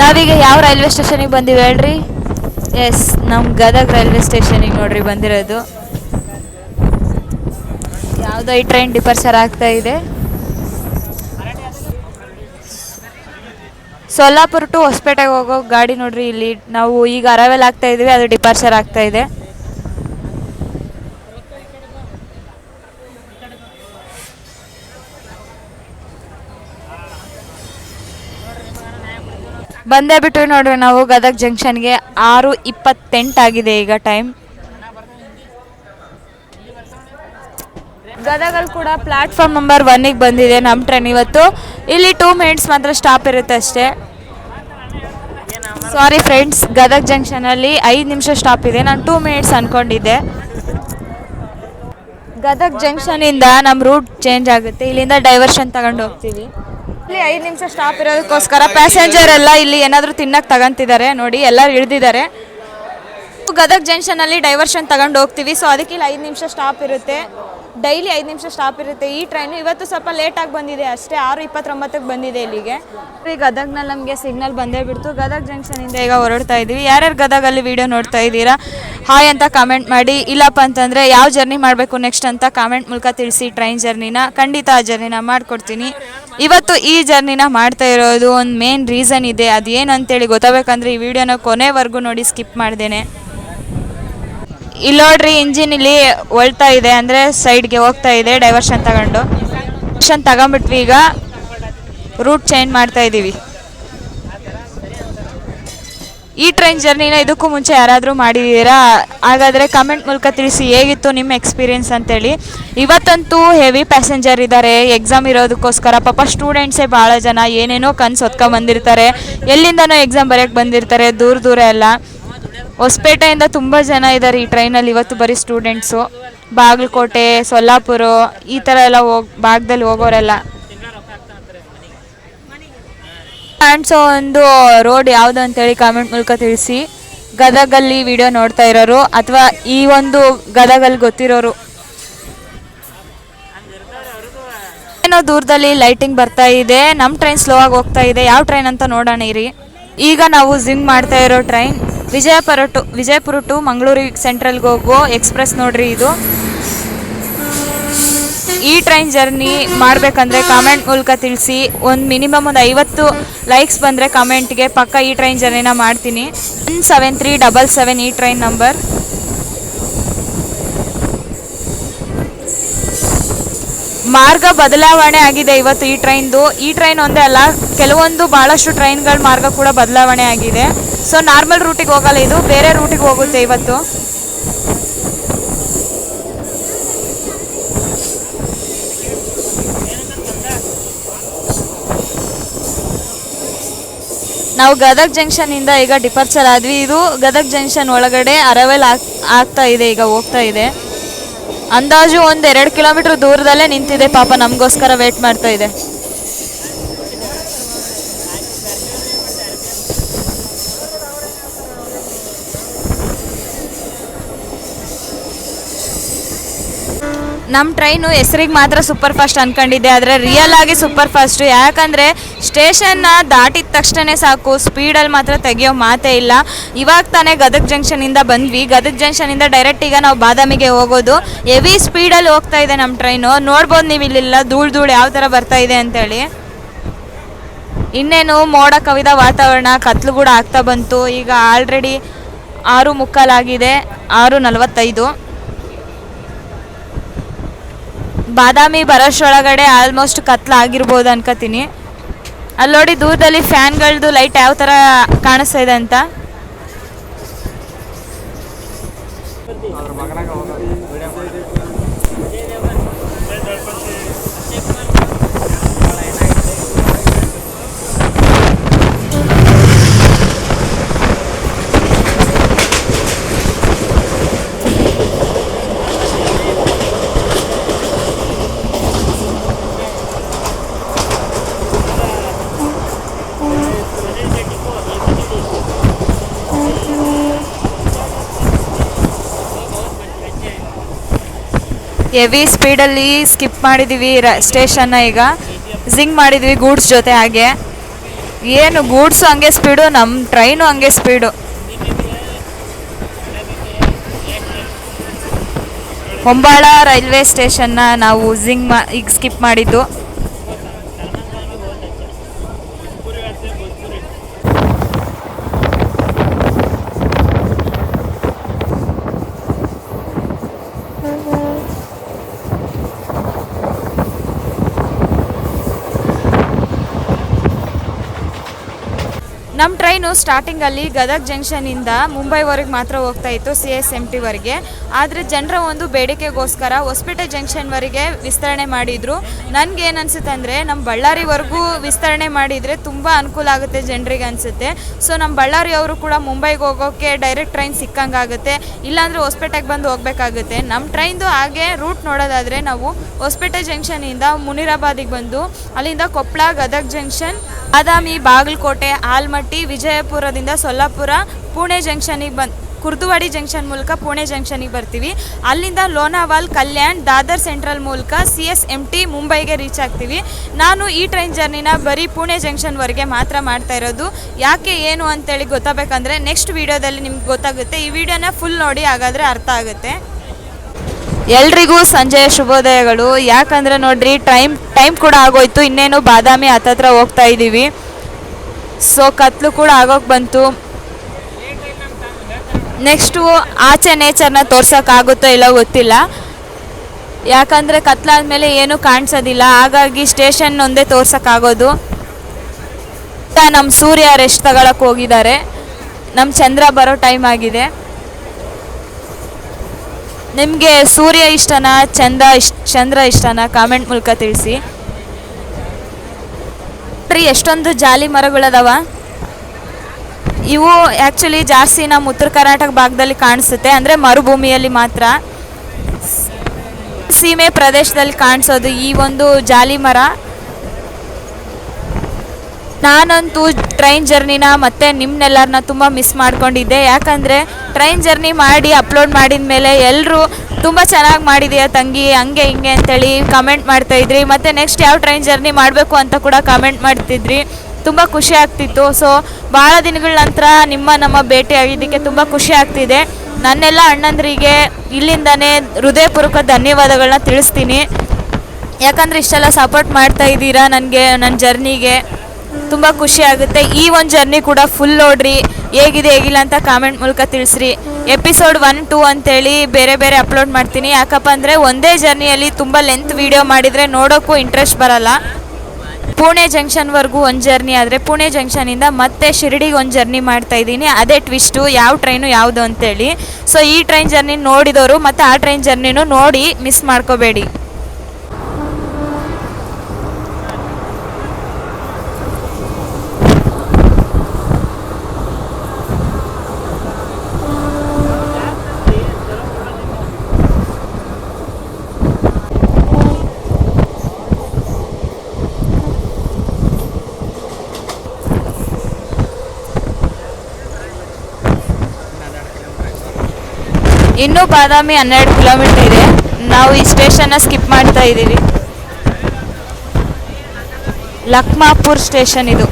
ನಾವೀಗ ಯಾವ ರೈಲ್ವೆ ಸ್ಟೇಷನಿಗೆ ಬಂದಿವಿ ಹೇಳ್ರಿ? ಎಸ್, ನಮ್ಮ ಗದಗ ರೈಲ್ವೆ ಸ್ಟೇಷನಿಗೆ ನೋಡ್ರಿ ಬಂದಿರೋದು. ಯಾವುದೋ ಈ ಟ್ರೈನ್ ಡಿಪಾರ್ಚರ್ ಆಗ್ತಾ ಇದೆ. ಸೊಲ್ಲಾಪುರ ಟು ಹೊಸಪೇಟೆಗೆ ಹೋಗೋ ಗಾಡಿ ನೋಡ್ರಿ. ಇಲ್ಲಿ ನಾವು ಈಗ ಅರವೆಲ್ ಆಗ್ತಾ ಇದೀವಿ, ಅದು ಡಿಪಾರ್ಚರ್ ಆಗ್ತಾ ಇದೆ. ಬಂದೇ ಬಿಟ್ಟು ನೋಡ್ರಿ ನಾವು ಗದಗ ಜಂಕ್ಷನ್ಗೆ. 6:28 ಆಗಿದೆ ಈಗ ಟೈಮ್. ಗದಗಲ್ಲಿ ಕೂಡ ಪ್ಲಾಟ್ಫಾರ್ಮ್ ನಂಬರ್ 1ಗೆ ಬಂದಿದೆ ನಮ್ಮ ಟ್ರೈನ್ ಇವತ್ತು. ಇಲ್ಲಿ 2 ಮಿನಿಟ್ಸ್ ಮಾತ್ರ ಸ್ಟಾಪ್ ಇರುತ್ತೆ ಅಷ್ಟೇ. ಸಾರಿ ಫ್ರೆಂಡ್ಸ್, ಗದಗ ಜಂಕ್ಷನಲ್ಲಿ 5 ನಿಮಿಷ ಸ್ಟಾಪ್ ಇದೆ. ನಾನು 2 ಮಿನಿಟ್ಸ್ ಅಂದ್ಕೊಂಡಿದ್ದೆ. ಗದಗ ಜಂಕ್ಷನಿಂದ ನಮ್ಮ ರೂಟ್ ಚೇಂಜ್ ಆಗುತ್ತೆ. ಇಲ್ಲಿಂದ ಡೈವರ್ಷನ್ ತಗೊಂಡು ಹೋಗ್ತೀವಿ. ಇಲ್ಲಿ 5 ನಿಮಿಷ ಸ್ಟಾಪ್ ಇರೋದಕ್ಕೋಸ್ಕರ ಪ್ಯಾಸೆಂಜರ್ ಎಲ್ಲ ಇಲ್ಲಿ ಏನಾದರೂ ತಿನ್ನಕ್ಕೆ ತಗೊಂತಿದ್ದಾರೆ ನೋಡಿ, ಎಲ್ಲರೂ ಇಳಿದಿದ್ದಾರೆ. ಗದಗ ಜಂಕ್ಷನಲ್ಲಿ ಡೈವರ್ಷನ್ ತಗೊಂಡು ಹೋಗ್ತೀವಿ. ಸೊ ಅದಕ್ಕೆ ಇಲ್ಲಿ 5 ನಿಮಿಷ ಸ್ಟಾಪ್ ಇರುತ್ತೆ. ಡೈಲಿ 5 ನಿಮಿಷ ಸ್ಟಾಪ್ ಇರುತ್ತೆ ಈ ಟ್ರೈನು. ಇವತ್ತು ಸ್ವಲ್ಪ ಲೇಟಾಗಿ ಬಂದಿದೆ ಅಷ್ಟೇ, 6:29ಕ್ಕೆ ಬಂದಿದೆ ಇಲ್ಲಿಗೆ. ಈ ಗದಗ್ನಲ್ಲಿ ನಮಗೆ ಸಿಗ್ನಲ್ ಬಂದೇ ಬಿಡ್ತು. ಗದಗ ಜಂಕ್ಷನಿಂದ ಈಗ ಹೊರಡ್ತಾ ಇದ್ದೀವಿ. ಯಾರ್ಯಾರು ಗದಗಲ್ಲಿ ವೀಡಿಯೋ ನೋಡ್ತಾ ಇದ್ದೀರಾ ಹಾಯ್ ಅಂತ ಕಾಮೆಂಟ್ ಮಾಡಿ. ಇಲ್ಲಪ್ಪ ಅಂತಂದರೆ ಯಾವ ಜರ್ನಿ ಮಾಡಬೇಕು ನೆಕ್ಸ್ಟ್ ಅಂತ ಕಾಮೆಂಟ್ ಮೂಲಕ ತಿಳಿಸಿ. ಟ್ರೈನ್ ಜರ್ನಿನ ಖಂಡಿತ ಆ ಜರ್ನಿನ ಮಾಡಿಕೊಡ್ತೀನಿ. ಇವತ್ತು ಈ ಜರ್ನಿನ ಮಾಡ್ತಾ ಇರೋದು ಒಂದು ಮೇನ್ ರೀಸನ್ ಇದೆ. ಅದೇನು ಅಂತೇಳಿ ಗೊತ್ತಾಗಬೇಕಂದ್ರೆ ಈ ವಿಡಿಯೋನ ಕೊನೆವರೆಗೂ ನೋಡಿ, ಸ್ಕಿಪ್ ಮಾಡ್ದೇನೆ. ಇಲ್ಲಿ ನೋಡ್ರಿ, ಇಂಜಿನ್ ಇಲ್ಲಿ ಒಳ್ತಾ ಇದೆ, ಅಂದರೆ ಸೈಡ್ಗೆ ಹೋಗ್ತಾ ಇದೆ ಡೈವರ್ಷನ್ ತಗೊಂಡು. ಡೈವರ್ಷನ್ ತಗೊಂಬಿಟ್ವಿ, ಈಗ ರೂಟ್ ಚೇಂಜ್ ಮಾಡ್ತಾ ಇದ್ದೀವಿ. ಈ ಟ್ರೈನ್ ಜರ್ನಿನ ಇದಕ್ಕೂ ಮುಂಚೆ ಯಾರಾದರೂ ಮಾಡಿದ್ದೀರಾ? ಹಾಗಾದರೆ ಕಮೆಂಟ್ ಮೂಲಕ ತಿಳಿಸಿ ಹೇಗಿತ್ತು ನಿಮ್ಮ ಎಕ್ಸ್ಪೀರಿಯೆನ್ಸ್ ಅಂತೇಳಿ. ಇವತ್ತಂತೂ ಹೆವಿ ಪ್ಯಾಸೆಂಜರ್ ಇದ್ದಾರೆ, ಎಕ್ಸಾಮ್ ಇರೋದಕ್ಕೋಸ್ಕರ. ಪಾಪ ಸ್ಟೂಡೆಂಟ್ಸೇ ಭಾಳ ಜನ ಏನೇನೋ ಕನಸು ಹೊತ್ಕೊಂಡು ಬಂದಿರ್ತಾರೆ, ಎಲ್ಲಿಂದನೋ ಎಕ್ಸಾಮ್ ಬರೆಯೋಕ್ಕೆ ಬಂದಿರ್ತಾರೆ, ದೂರ ಎಲ್ಲ. ಹೊಸಪೇಟೆಯಿಂದ ತುಂಬ ಜನ ಇದ್ದಾರೆ ಈ ಟ್ರೈನಲ್ಲಿ ಇವತ್ತು, ಬರೀ ಸ್ಟೂಡೆಂಟ್ಸು. ಬಾಗಲಕೋಟೆ, ಸೊಲ್ಲಾಪುರ ಈ ಥರ ಎಲ್ಲ ಭಾಗದಲ್ಲಿ ಹೋಗೋರೆಲ್ಲ. ಕಾಣಿಸೋ ಒಂದು ರೋಡ್ ಯಾವುದು ಅಂತೇಳಿ ಕಾಮೆಂಟ್ ಮೂಲಕ ತಿಳಿಸಿ. ಗದಗಲ್ಲಿ ವಿಡಿಯೋ ನೋಡ್ತಾ ಇರೋರು ಅಥವಾ ಈ ಒಂದು ಗದಗಲ್ಲಿ ಗೊತ್ತಿರೋರು. ಏನೋ ದೂರದಲ್ಲಿ ಲೈಟಿಂಗ್ ಬರ್ತಾ ಇದೆ. ನಮ್ಮ ಟ್ರೈನ್ ಸ್ಲೋ ಆಗಿ ಹೋಗ್ತಾ ಇದೆ. ಯಾವ ಟ್ರೈನ್ ಅಂತ ನೋಡೋಣ ಇರಿ. ಈಗ ನಾವು ಜಿಂಗ್ ಮಾಡ್ತಾ ಇರೋ ಟ್ರೈನ್ ವಿಜಯಪುರ ಟು ಮಂಗಳೂರಿಗೆ ಸೆಂಟ್ರಲ್ಗೆ ಹೋಗೋ ಎಕ್ಸ್ಪ್ರೆಸ್ ನೋಡ್ರಿ ಇದು. ಈ ಟ್ರೈನ್ ಜರ್ನಿ ಮಾಡಬೇಕಂದ್ರೆ ಕಾಮೆಂಟ್ ಮೂಲಕ ತಿಳಿಸಿ. ಒಂದು ಮಿನಿಮಮ್ ಒಂದು 50 ಲೈಕ್ಸ್ ಬಂದರೆ ಕಾಮೆಂಟ್ಗೆ ಪಕ್ಕ ಈ ಟ್ರೈನ್ ಜರ್ನಿನ ಮಾಡ್ತೀನಿ. 17377 ಈ ಟ್ರೈನ್ ನಂಬರ್. ಮಾರ್ಗ ಬದಲಾವಣೆ ಆಗಿದೆ ಇವತ್ತು ಈ ಟ್ರೈನ್ದು. ಈ ಟ್ರೈನ್ ಒಂದೇ ಅಲ್ಲ, ಕೆಲವೊಂದು ಭಾಳಷ್ಟು ಟ್ರೈನ್ಗಳ ಮಾರ್ಗ ಕೂಡ ಬದಲಾವಣೆ ಆಗಿದೆ. ಸೊ ನಾರ್ಮಲ್ ರೂಟಿಗೆ ಹೋಗಲ್ಲ, ಇದು ಬೇರೆ ರೂಟಿಗೆ ಹೋಗುತ್ತೆ ಇವತ್ತು. ನಾವು ಗದಗ್ ಜಂಕ್ಷನಿಂದ ಈಗ ಡಿಪಾರ್ಚರ್ ಆದ್ವಿ. ಇದು ಗದಗ್ ಜಂಕ್ಷನ್ ಒಳಗಡೆ ಅರವೆಲ್ ಆಗ್ತಾ ಇದೆ, ಈಗ ಹೋಗ್ತಾ ಇದೆ. ಅಂದಾಜು ಒಂದು 2 ಕಿಲೋಮೀಟರ್ ದೂರದಲ್ಲೇ ನಿಂತಿದೆ, ಪಾಪ ನಮಗೋಸ್ಕರ ವೇಟ್ ಮಾಡ್ತಾ ಇದೆ. ನಮ್ಮ ಟ್ರೈನು ಹೆಸರಿಗೆ ಮಾತ್ರ ಸೂಪರ್ ಫಾಸ್ಟ್ ಅಂದ್ಕೊಂಡಿದ್ದೆ, ಆದರೆ ರಿಯಲ್ ಆಗಿ ಸೂಪರ್ ಫಾಸ್ಟು. ಯಾಕಂದರೆ ಸ್ಟೇಷನ್ನ ದಾಟಿದ ತಕ್ಷಣ ಸಾಕು, ಸ್ಪೀಡಲ್ಲಿ ಮಾತ್ರ ತೆಗಿಯೋ ಮಾತೇ ಇಲ್ಲ. ಇವಾಗ ತಾನೇ ಗದಗ್ ಜಂಕ್ಷನಿಂದ ಬಂದ್ವಿ. ಗದಗ್ ಜಂಕ್ಷನಿಂದ ಡೈರೆಕ್ಟ್ ಈಗ ನಾವು ಬಾದಾಮಿಗೆ ಹೋಗೋದು. ಹೆವಿ ಸ್ಪೀಡಲ್ಲಿ ಹೋಗ್ತಾ ಇದೆ ನಮ್ಮ ಟ್ರೈನು. ನೋಡ್ಬೋದು ನೀವು ಇಲ್ಲಿಲ್ಲ ಧೂಳು ಯಾವ ಥರ ಬರ್ತಾ ಇದೆ ಅಂತೇಳಿ. ಇನ್ನೇನು ಮೋಡ ಕವಿದ ವಾತಾವರಣ, ಕತ್ಲು ಕೂಡ ಆಗ್ತಾ ಬಂತು. ಈಗ ಆಲ್ರೆಡಿ 6:45 ಆಗಿದೆ, 6:45. ಬಾದಾಮಿ ಬರೋಷ್ಟರೊಳಗಡೆ ಆಲ್ಮೋಸ್ಟ್ ಕತ್ಲಾಗಿರ್ಬೋದು ಅನ್ಕೋತೀನಿ. ಅಲ್ಲಿ ನೋಡಿ ದೂರದಲ್ಲಿ ಫ್ಯಾನ್ಗಳದ್ದು ಲೈಟ್ ಯಾವ ಥರ ಕಾಣಿಸ್ತಾ ಇದೆ ಅಂತ. ಹೆವಿ ಸ್ಪೀಡಲ್ಲಿ ಸ್ಕಿಪ್ ಮಾಡಿದ್ದೀವಿ ಸ್ಟೇಷನ್ನ. ಈಗ ಜಿಂಗ್ ಮಾಡಿದ್ವಿ ಗೂಡ್ಸ್ ಜೊತೆ. ಹಾಗೆ ಏನು ಗೂಡ್ಸು ಹಂಗೆ ಸ್ಪೀಡು, ನಮ್ಮ ಟ್ರೈನು ಹಂಗೆ ಸ್ಪೀಡು. ಹೊಂಬಾಳ ರೈಲ್ವೆ ಸ್ಟೇಷನ್ನ ನಾವು ಈಗ ಸ್ಕಿಪ್ ಮಾಡಿದ್ದು. ನಮ್ಮ ಟ್ರೈನು ಸ್ಟಾರ್ಟಿಂಗಲ್ಲಿ ಗದಗ್ ಜಂಕ್ಷನಿಂದ ಮುಂಬೈವರೆಗೆ ಮಾತ್ರ ಹೋಗ್ತಾ ಇತ್ತು, CSMTವರೆಗೆ. ಆದರೆ ಜನರ ಒಂದು ಬೇಡಿಕೆಗೋಸ್ಕರ ಹೊಸಪೇಟೆ ಜಂಕ್ಷನ್ವರೆಗೆ ವಿಸ್ತರಣೆ ಮಾಡಿದರು. ನನಗೇನು ಅನಿಸುತ್ತೆ ಅಂದರೆ ನಮ್ಮ ಬಳ್ಳಾರಿವರೆಗೂ ವಿಸ್ತರಣೆ ಮಾಡಿದರೆ ತುಂಬ ಅನುಕೂಲ ಆಗುತ್ತೆ ಜನರಿಗೆ ಅನಿಸುತ್ತೆ. ಸೊ ನಮ್ಮ ಬಳ್ಳಾರಿಯವರು ಕೂಡ ಮುಂಬೈಗೆ ಹೋಗೋಕ್ಕೆ ಡೈರೆಕ್ಟ್ ಟ್ರೈನ್ ಸಿಕ್ಕಂಗಾಗುತ್ತೆ, ಇಲ್ಲಾಂದರೆ ಹೊಸಪೇಟೆಗೆ ಬಂದು ಹೋಗಬೇಕಾಗುತ್ತೆ. ನಮ್ಮ ಟ್ರೈನ್ದು ಹಾಗೆ ರೂಟ್ ನೋಡೋದಾದರೆ ನಾವು ಹೊಸಪೇಟೆ ಜಂಕ್ಷನಿಂದ ಮುನಿರಾಬಾದಿಗೆ ಬಂದು ಅಲ್ಲಿಂದ ಕೊಪ್ಪಳ, ಗದಗ್ ಜಂಕ್ಷನ್, ಬಾದಾಮಿ, ಬಾಗಲಕೋಟೆ, ಆಲ್ಮಟ್ಟಿ, ವಿಜಯಪುರದಿಂದ ಸೊಲ್ಲಾಪುರ, ಪುಣೆ ಜಂಕ್ಷನಿಗೆ ಕುರ್ದುವಾಡಿ ಜಂಕ್ಷನ್ ಮೂಲಕ ಪುಣೆ ಜಂಕ್ಷನಿಗೆ ಬರ್ತೀವಿ. ಅಲ್ಲಿಂದ ಲೋನಾವಾಲ್, ಕಲ್ಯಾಣ್, ದಾದರ್ ಸೆಂಟ್ರಲ್ ಮೂಲಕ CSMT ಮುಂಬೈಗೆ ರೀಚ್ ಆಗ್ತೀವಿ. ನಾನು ಈ ಟ್ರೈನ್ ಜರ್ನಿನ ಬರೀ ಪುಣೆ ಜಂಕ್ಷನ್ವರೆಗೆ ಮಾತ್ರ ಮಾಡ್ತಾ ಇರೋದು. ಯಾಕೆ ಏನು ಅಂತೇಳಿ ಗೊತ್ತಾಗಬೇಕಂದ್ರೆ ನೆಕ್ಸ್ಟ್ ವೀಡಿಯೋದಲ್ಲಿ ನಿಮ್ಗೆ ಗೊತ್ತಾಗುತ್ತೆ. ಈ ವಿಡಿಯೋನ ಫುಲ್ ನೋಡಿ, ಹಾಗಾದರೆ ಅರ್ಥ ಆಗುತ್ತೆ. ಎಲ್ರಿಗೂ ಸಂಜೆಯ ಶುಭೋದಯಗಳು. ಯಾಕಂದರೆ ನೋಡ್ರಿ ಟೈಮ್ ಕೂಡ ಆಗೋಯ್ತು. ಇನ್ನೇನು ಬಾದಾಮಿ ಹತ್ತತ್ರ ಹೋಗ್ತಾ ಇದ್ದೀವಿ. ಸೊ ಕತ್ಲು ಕೂಡ ಆಗೋಕೆ ಬಂತು. ನೆಕ್ಸ್ಟು ಆಚೆ ನೇಚರ್ನ ತೋರ್ಸೋಕ್ಕಾಗುತ್ತೋ ಇಲ್ಲ ಗೊತ್ತಿಲ್ಲ, ಯಾಕಂದರೆ ಕತ್ಲಾದ್ಮೇಲೆ ಏನೂ ಕಾಣಿಸೋದಿಲ್ಲ. ಹಾಗಾಗಿ ಸ್ಟೇಷನ್ ಒಂದೇ ತೋರ್ಸೋಕ್ಕಾಗೋದು. ನಮ್ಮ ಸೂರ್ಯ ರೆಸ್ಟ್ ತಗೊಳಕ್ಕೆ ಹೋಗಿದ್ದಾರೆ. ನಮ್ಮ ಚಂದ್ರ ಬರೋ ಟೈಮ್ ಆಗಿದೆ. ನಿಮಗೆ ಸೂರ್ಯ ಇಷ್ಟನಾ ಚಂದ್ರ ಇಷ್ಟನಾ ಕಾಮೆಂಟ್ ಮೂಲಕ ತಿಳಿಸಿ. ಎಷ್ಟೊಂದು ಜಾಲಿ ಮರಗಳದಾವ. ಇವು ಆ್ಯಕ್ಚುಲಿ ಜಾಸ್ತಿ ನಮ್ಮ ಉತ್ತರ ಕರ್ನಾಟಕ ಭಾಗದಲ್ಲಿ ಕಾಣಿಸುತ್ತೆ, ಅಂದರೆ ಮರುಭೂಮಿಯಲ್ಲಿ ಮಾತ್ರ, ಸೀಮೆ ಪ್ರದೇಶದಲ್ಲಿ ಕಾಣಿಸೋದು ಈ ಒಂದು ಜಾಲಿ ಮರ. ನಾನಂತೂ ಟ್ರೈನ್ ಜರ್ನಿನ ಮತ್ತು ನಿಮ್ಮನ್ನೆಲ್ಲರನ್ನ ತುಂಬ ಮಿಸ್ ಮಾಡ್ಕೊಂಡಿದ್ದೆ. ಯಾಕಂದರೆ ಟ್ರೈನ್ ಜರ್ನಿ ಮಾಡಿ ಅಪ್ಲೋಡ್ ಮಾಡಿದ ಮೇಲೆ ಎಲ್ಲರೂ ತುಂಬ ಚೆನ್ನಾಗಿ ಮಾಡಿದೆಯಾ ತಂಗಿ, ಹಂಗೆ ಹಿಂಗೆ ಅಂತೇಳಿ ಕಮೆಂಟ್ ಮಾಡ್ತಾಯಿದ್ರಿ. ಮತ್ತು ನೆಕ್ಸ್ಟ್ ಯಾವ ಟ್ರೈನ್ ಜರ್ನಿ ಮಾಡಬೇಕು ಅಂತ ಕೂಡ ಕಮೆಂಟ್ ಮಾಡ್ತಿದ್ರಿ. ತುಂಬ ಖುಷಿ ಆಗ್ತಿತ್ತು. ಸೊ ಭಾಳ ದಿನಗಳ ನಂತರ ನಮ್ಮ ಭೇಟಿ ಆಗಿದ್ದಕ್ಕೆ ತುಂಬ ಖುಷಿ ಆಗ್ತಿದೆ. ನನ್ನೆಲ್ಲ ಅಣ್ಣಂದರಿಗೆ ಇಲ್ಲಿಂದನೇ ಹೃದಯಪೂರ್ವಕ ಧನ್ಯವಾದಗಳನ್ನ ತಿಳಿಸ್ತೀನಿ. ಯಾಕಂದರೆ ಇಷ್ಟೆಲ್ಲ ಸಪೋರ್ಟ್ ಮಾಡ್ತಾ ಇದ್ದೀರಾ ನನಗೆ, ನನ್ನ ಜರ್ನಿಗೆ ತುಂಬ ಖುಷಿ ಆಗುತ್ತೆ. ಈ ಒಂದು ಜರ್ನಿ ಕೂಡ ಫುಲ್ ನೋಡ್ರಿ, ಹೇಗಿಲ್ಲ ಅಂತ ಕಾಮೆಂಟ್ ಮೂಲಕ ತಿಳಿಸ್ರಿ. ಎಪಿಸೋಡ್ 1, 2 ಅಂತೇಳಿ ಬೇರೆ ಬೇರೆ ಅಪ್ಲೋಡ್ ಮಾಡ್ತೀನಿ. ಯಾಕಪ್ಪ ಅಂದರೆ ಒಂದೇ ಜರ್ನಿಯಲ್ಲಿ ತುಂಬ ಲೆಂತ್ ವೀಡಿಯೋ ಮಾಡಿದರೆ ನೋಡೋಕ್ಕೂ ಇಂಟ್ರೆಸ್ಟ್ ಬರಲ್ಲ. ಪುಣೆ ಜಂಕ್ಷನ್ವರೆಗೂ ಒಂದು ಜರ್ನಿ ಆದರೆ ಪುಣೆ ಜಂಕ್ಷನಿಂದ ಮತ್ತೆ ಶಿರಡಿಗೆ ಒಂದು ಜರ್ನಿ ಮಾಡ್ತಾಯಿದ್ದೀನಿ. ಅದೇ ಟ್ವಿಸ್ಟು, ಯಾವ ಟ್ರೈನು ಯಾವುದು ಅಂತೇಳಿ. ಸೊ ಈ ಟ್ರೈನ್ ಜರ್ನಿ ನೋಡಿದವರು ಮತ್ತು ಆ ಟ್ರೈನ್ ಜರ್ನಿನೂ ನೋಡಿ ಮಿಸ್ ಮಾಡ್ಕೋಬೇಡಿ. ಇನ್ನೂ ಬಾದಾಮಿ 12 ಕಿಲೋಮೀಟರ್ ಇದೆ. ನಾವು ಈ ಸ್ಟೇಷನ್ನ ಸ್ಕಿಪ್ ಮಾಡ್ತಾ ಇದ್ದೀವಿ. ಲಕ್ಮಾಪುರ್ ಸ್ಟೇಷನ್ ಇದು.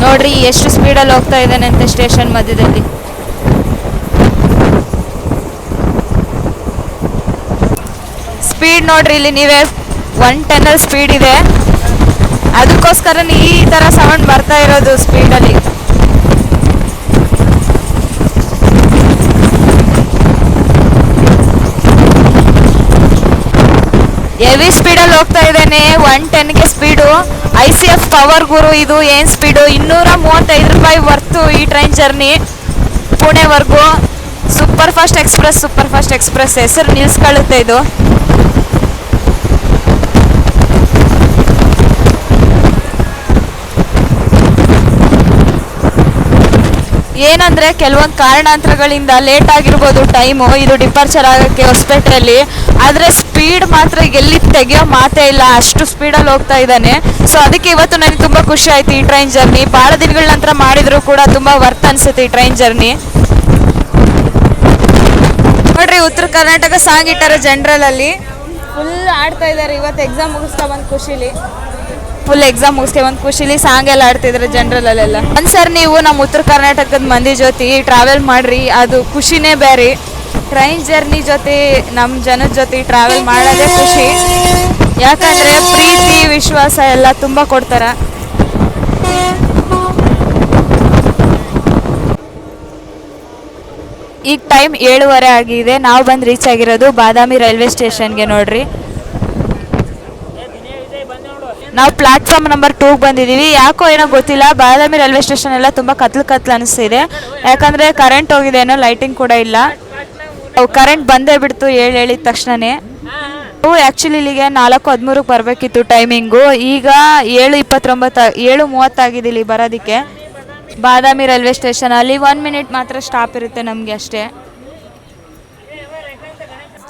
ನೋಡ್ರಿ ಎಷ್ಟು ಸ್ಪೀಡಲ್ಲಿ ಹೋಗ್ತಾ ಇದ್ದಾನೆ ಅಂತ ಸ್ಟೇಷನ್ ಮಧ್ಯದಲ್ಲಿ. ಸ್ಪೀಡ್ ನೋಡ್ರಿ ಇಲ್ಲಿ ನೀವೇ 110 ಸ್ಪೀಡ್ ಇದೆ. ಅದಕ್ಕೋಸ್ಕರ ಈ ತರ ಸೌಂಡ್ ಬರ್ತಾ ಇರೋದು ಸ್ಪೀಡಲ್ಲಿ. ಹೆವಿ ಸ್ಪೀಡಲ್ಲಿ ಹೋಗ್ತಾ ಇದ್ದೇನೆ. 110ಗೆ ಸ್ಪೀಡು. ICF ಪವರ್ ಗುರು ಇದು ಏನು ಸ್ಪೀಡು. 235 ರೂಪಾಯಿ ವರ್ತು ಈ ಟ್ರೈನ್ ಜರ್ನಿ ಪುಣೆವರೆಗೂ. ಸೂಪರ್ ಫಾಸ್ಟ್ ಎಕ್ಸ್ಪ್ರೆಸ್ ಹೆಸರು ನಿಲ್ಸ್ಕೊಳ್ಳುತ್ತೆ ಇದು. ಏನಂದ್ರೆ ಕೆಲವೊಂದು ಕಾರಣಾಂತರಗಳಿಂದ ಲೇಟ್ ಆಗಿರ್ಬೋದು ಟೈಮು ಇದು ಡಿಪಾರ್ಚರ್ ಆಗೋಕ್ಕೆ ಹೊಸಪೇಟೆಯಲ್ಲಿ. ಆದರೆ ಸ್ಪೀಡ್ ಮಾತ್ರ ಎಲ್ಲಿ ತೆಗೆಯೋ ಮಾತೇ ಇಲ್ಲ, ಅಷ್ಟು ಸ್ಪೀಡಲ್ಲಿ ಹೋಗ್ತಾ ಇದ್ದಾನೆ. ಸೊ ಅದಕ್ಕೆ ಇವತ್ತು ನನಗೆ ತುಂಬ ಖುಷಿ ಆಯ್ತು ಈ ಟ್ರೈನ್ ಜರ್ನಿ. ಭಾಳ ದಿನಗಳ ನಂತರ ಮಾಡಿದ್ರು ಕೂಡ ತುಂಬ ವರ್ತ್ ಅನ್ಸುತ್ತೆ ಈ ಟ್ರೈನ್ ಜರ್ನಿ. ನೋಡ್ರಿ ಉತ್ತರ ಕರ್ನಾಟಕ ಸಾಂಗ್ ಇಟ್ಟಾರೆ ಜನರಲಲ್ಲಿ. ಫುಲ್ ಆಡ್ತಾ ಇದ್ದಾರೆ. ಇವತ್ತು ಎಕ್ಸಾಮ್ ಮುಗಿಸ್ತಾ ಬಂದು ಖುಷಿಲಿ ಸಾಂಗ್ ಎಲ್ಲ ಆಡ್ತಿದ್ದಾರೆ ಜನರಲ್ಲೆಲ್ಲ. ಒಂದ್ಸರಿ ನೀವು ನಮ್ಮ ಉತ್ತರ ಕರ್ನಾಟಕದ ಮಂದಿ ಜೊತೆ ಟ್ರಾವೆಲ್ ಮಾಡ್ರಿ, ಅದು ಖುಷಿನೇ ಬೇರೆ. ಟ್ರೈನ್ ಜರ್ನಿ ಜೊತೆ ನಮ್ಮ ಜನದ ಜೊತೆ ಟ್ರಾವೆಲ್ ಮಾಡೋದೇ ಖುಷಿ. ಯಾಕಂದರೆ ಪ್ರೀತಿ ವಿಶ್ವಾಸ ಎಲ್ಲ ತುಂಬ ಕೊಡ್ತಾರೆ. ಈಗ ಟೈಮ್ 7:30 ಆಗಿದೆ. ನಾವು ಬಂದು ರೀಚ್ ಆಗಿರೋದು ಬಾದಾಮಿ ರೈಲ್ವೆ ಸ್ಟೇಷನ್ಗೆ. ನೋಡ್ರಿ ನಾವು ಪ್ಲಾಟ್ಫಾರ್ಮ್ ನಂಬರ್ 2ಗೆ ಬಂದಿದ್ದೀವಿ. ಯಾಕೋ ಏನೋ ಗೊತ್ತಿಲ್ಲ, ಬಾದಾಮಿ ರೈಲ್ವೆ ಸ್ಟೇಷನ್ ಎಲ್ಲ ತುಂಬ ಕತ್ಲು ಅನಿಸ್ತಿದೆ. ಯಾಕಂದರೆ ಕರೆಂಟ್ ಹೋಗಿದೆ ಏನೋ, ಲೈಟಿಂಗ್ ಕೂಡ ಇಲ್ಲ. ಕರೆಂಟ್ ಬಂದೇ ಬಿಡ್ತು ಹೇಳಿದ ತಕ್ಷಣನೇ. ಆ್ಯಕ್ಚುಲಿ ಇಲ್ಲಿಗೆ 4:13ಕ್ಕೆ ಬರಬೇಕಿತ್ತು ಟೈಮಿಂಗು. ಈಗ 7:30 ಆಗಿದೆ ಇಲ್ಲಿ ಬರೋದಕ್ಕೆ. ಬಾದಾಮಿ ರೈಲ್ವೆ ಸ್ಟೇಷನಲ್ಲಿ 1 ಮಿನಿಟ್ ಮಾತ್ರ ಸ್ಟಾಪ್ ಇರುತ್ತೆ ನಮಗೆ ಅಷ್ಟೇ.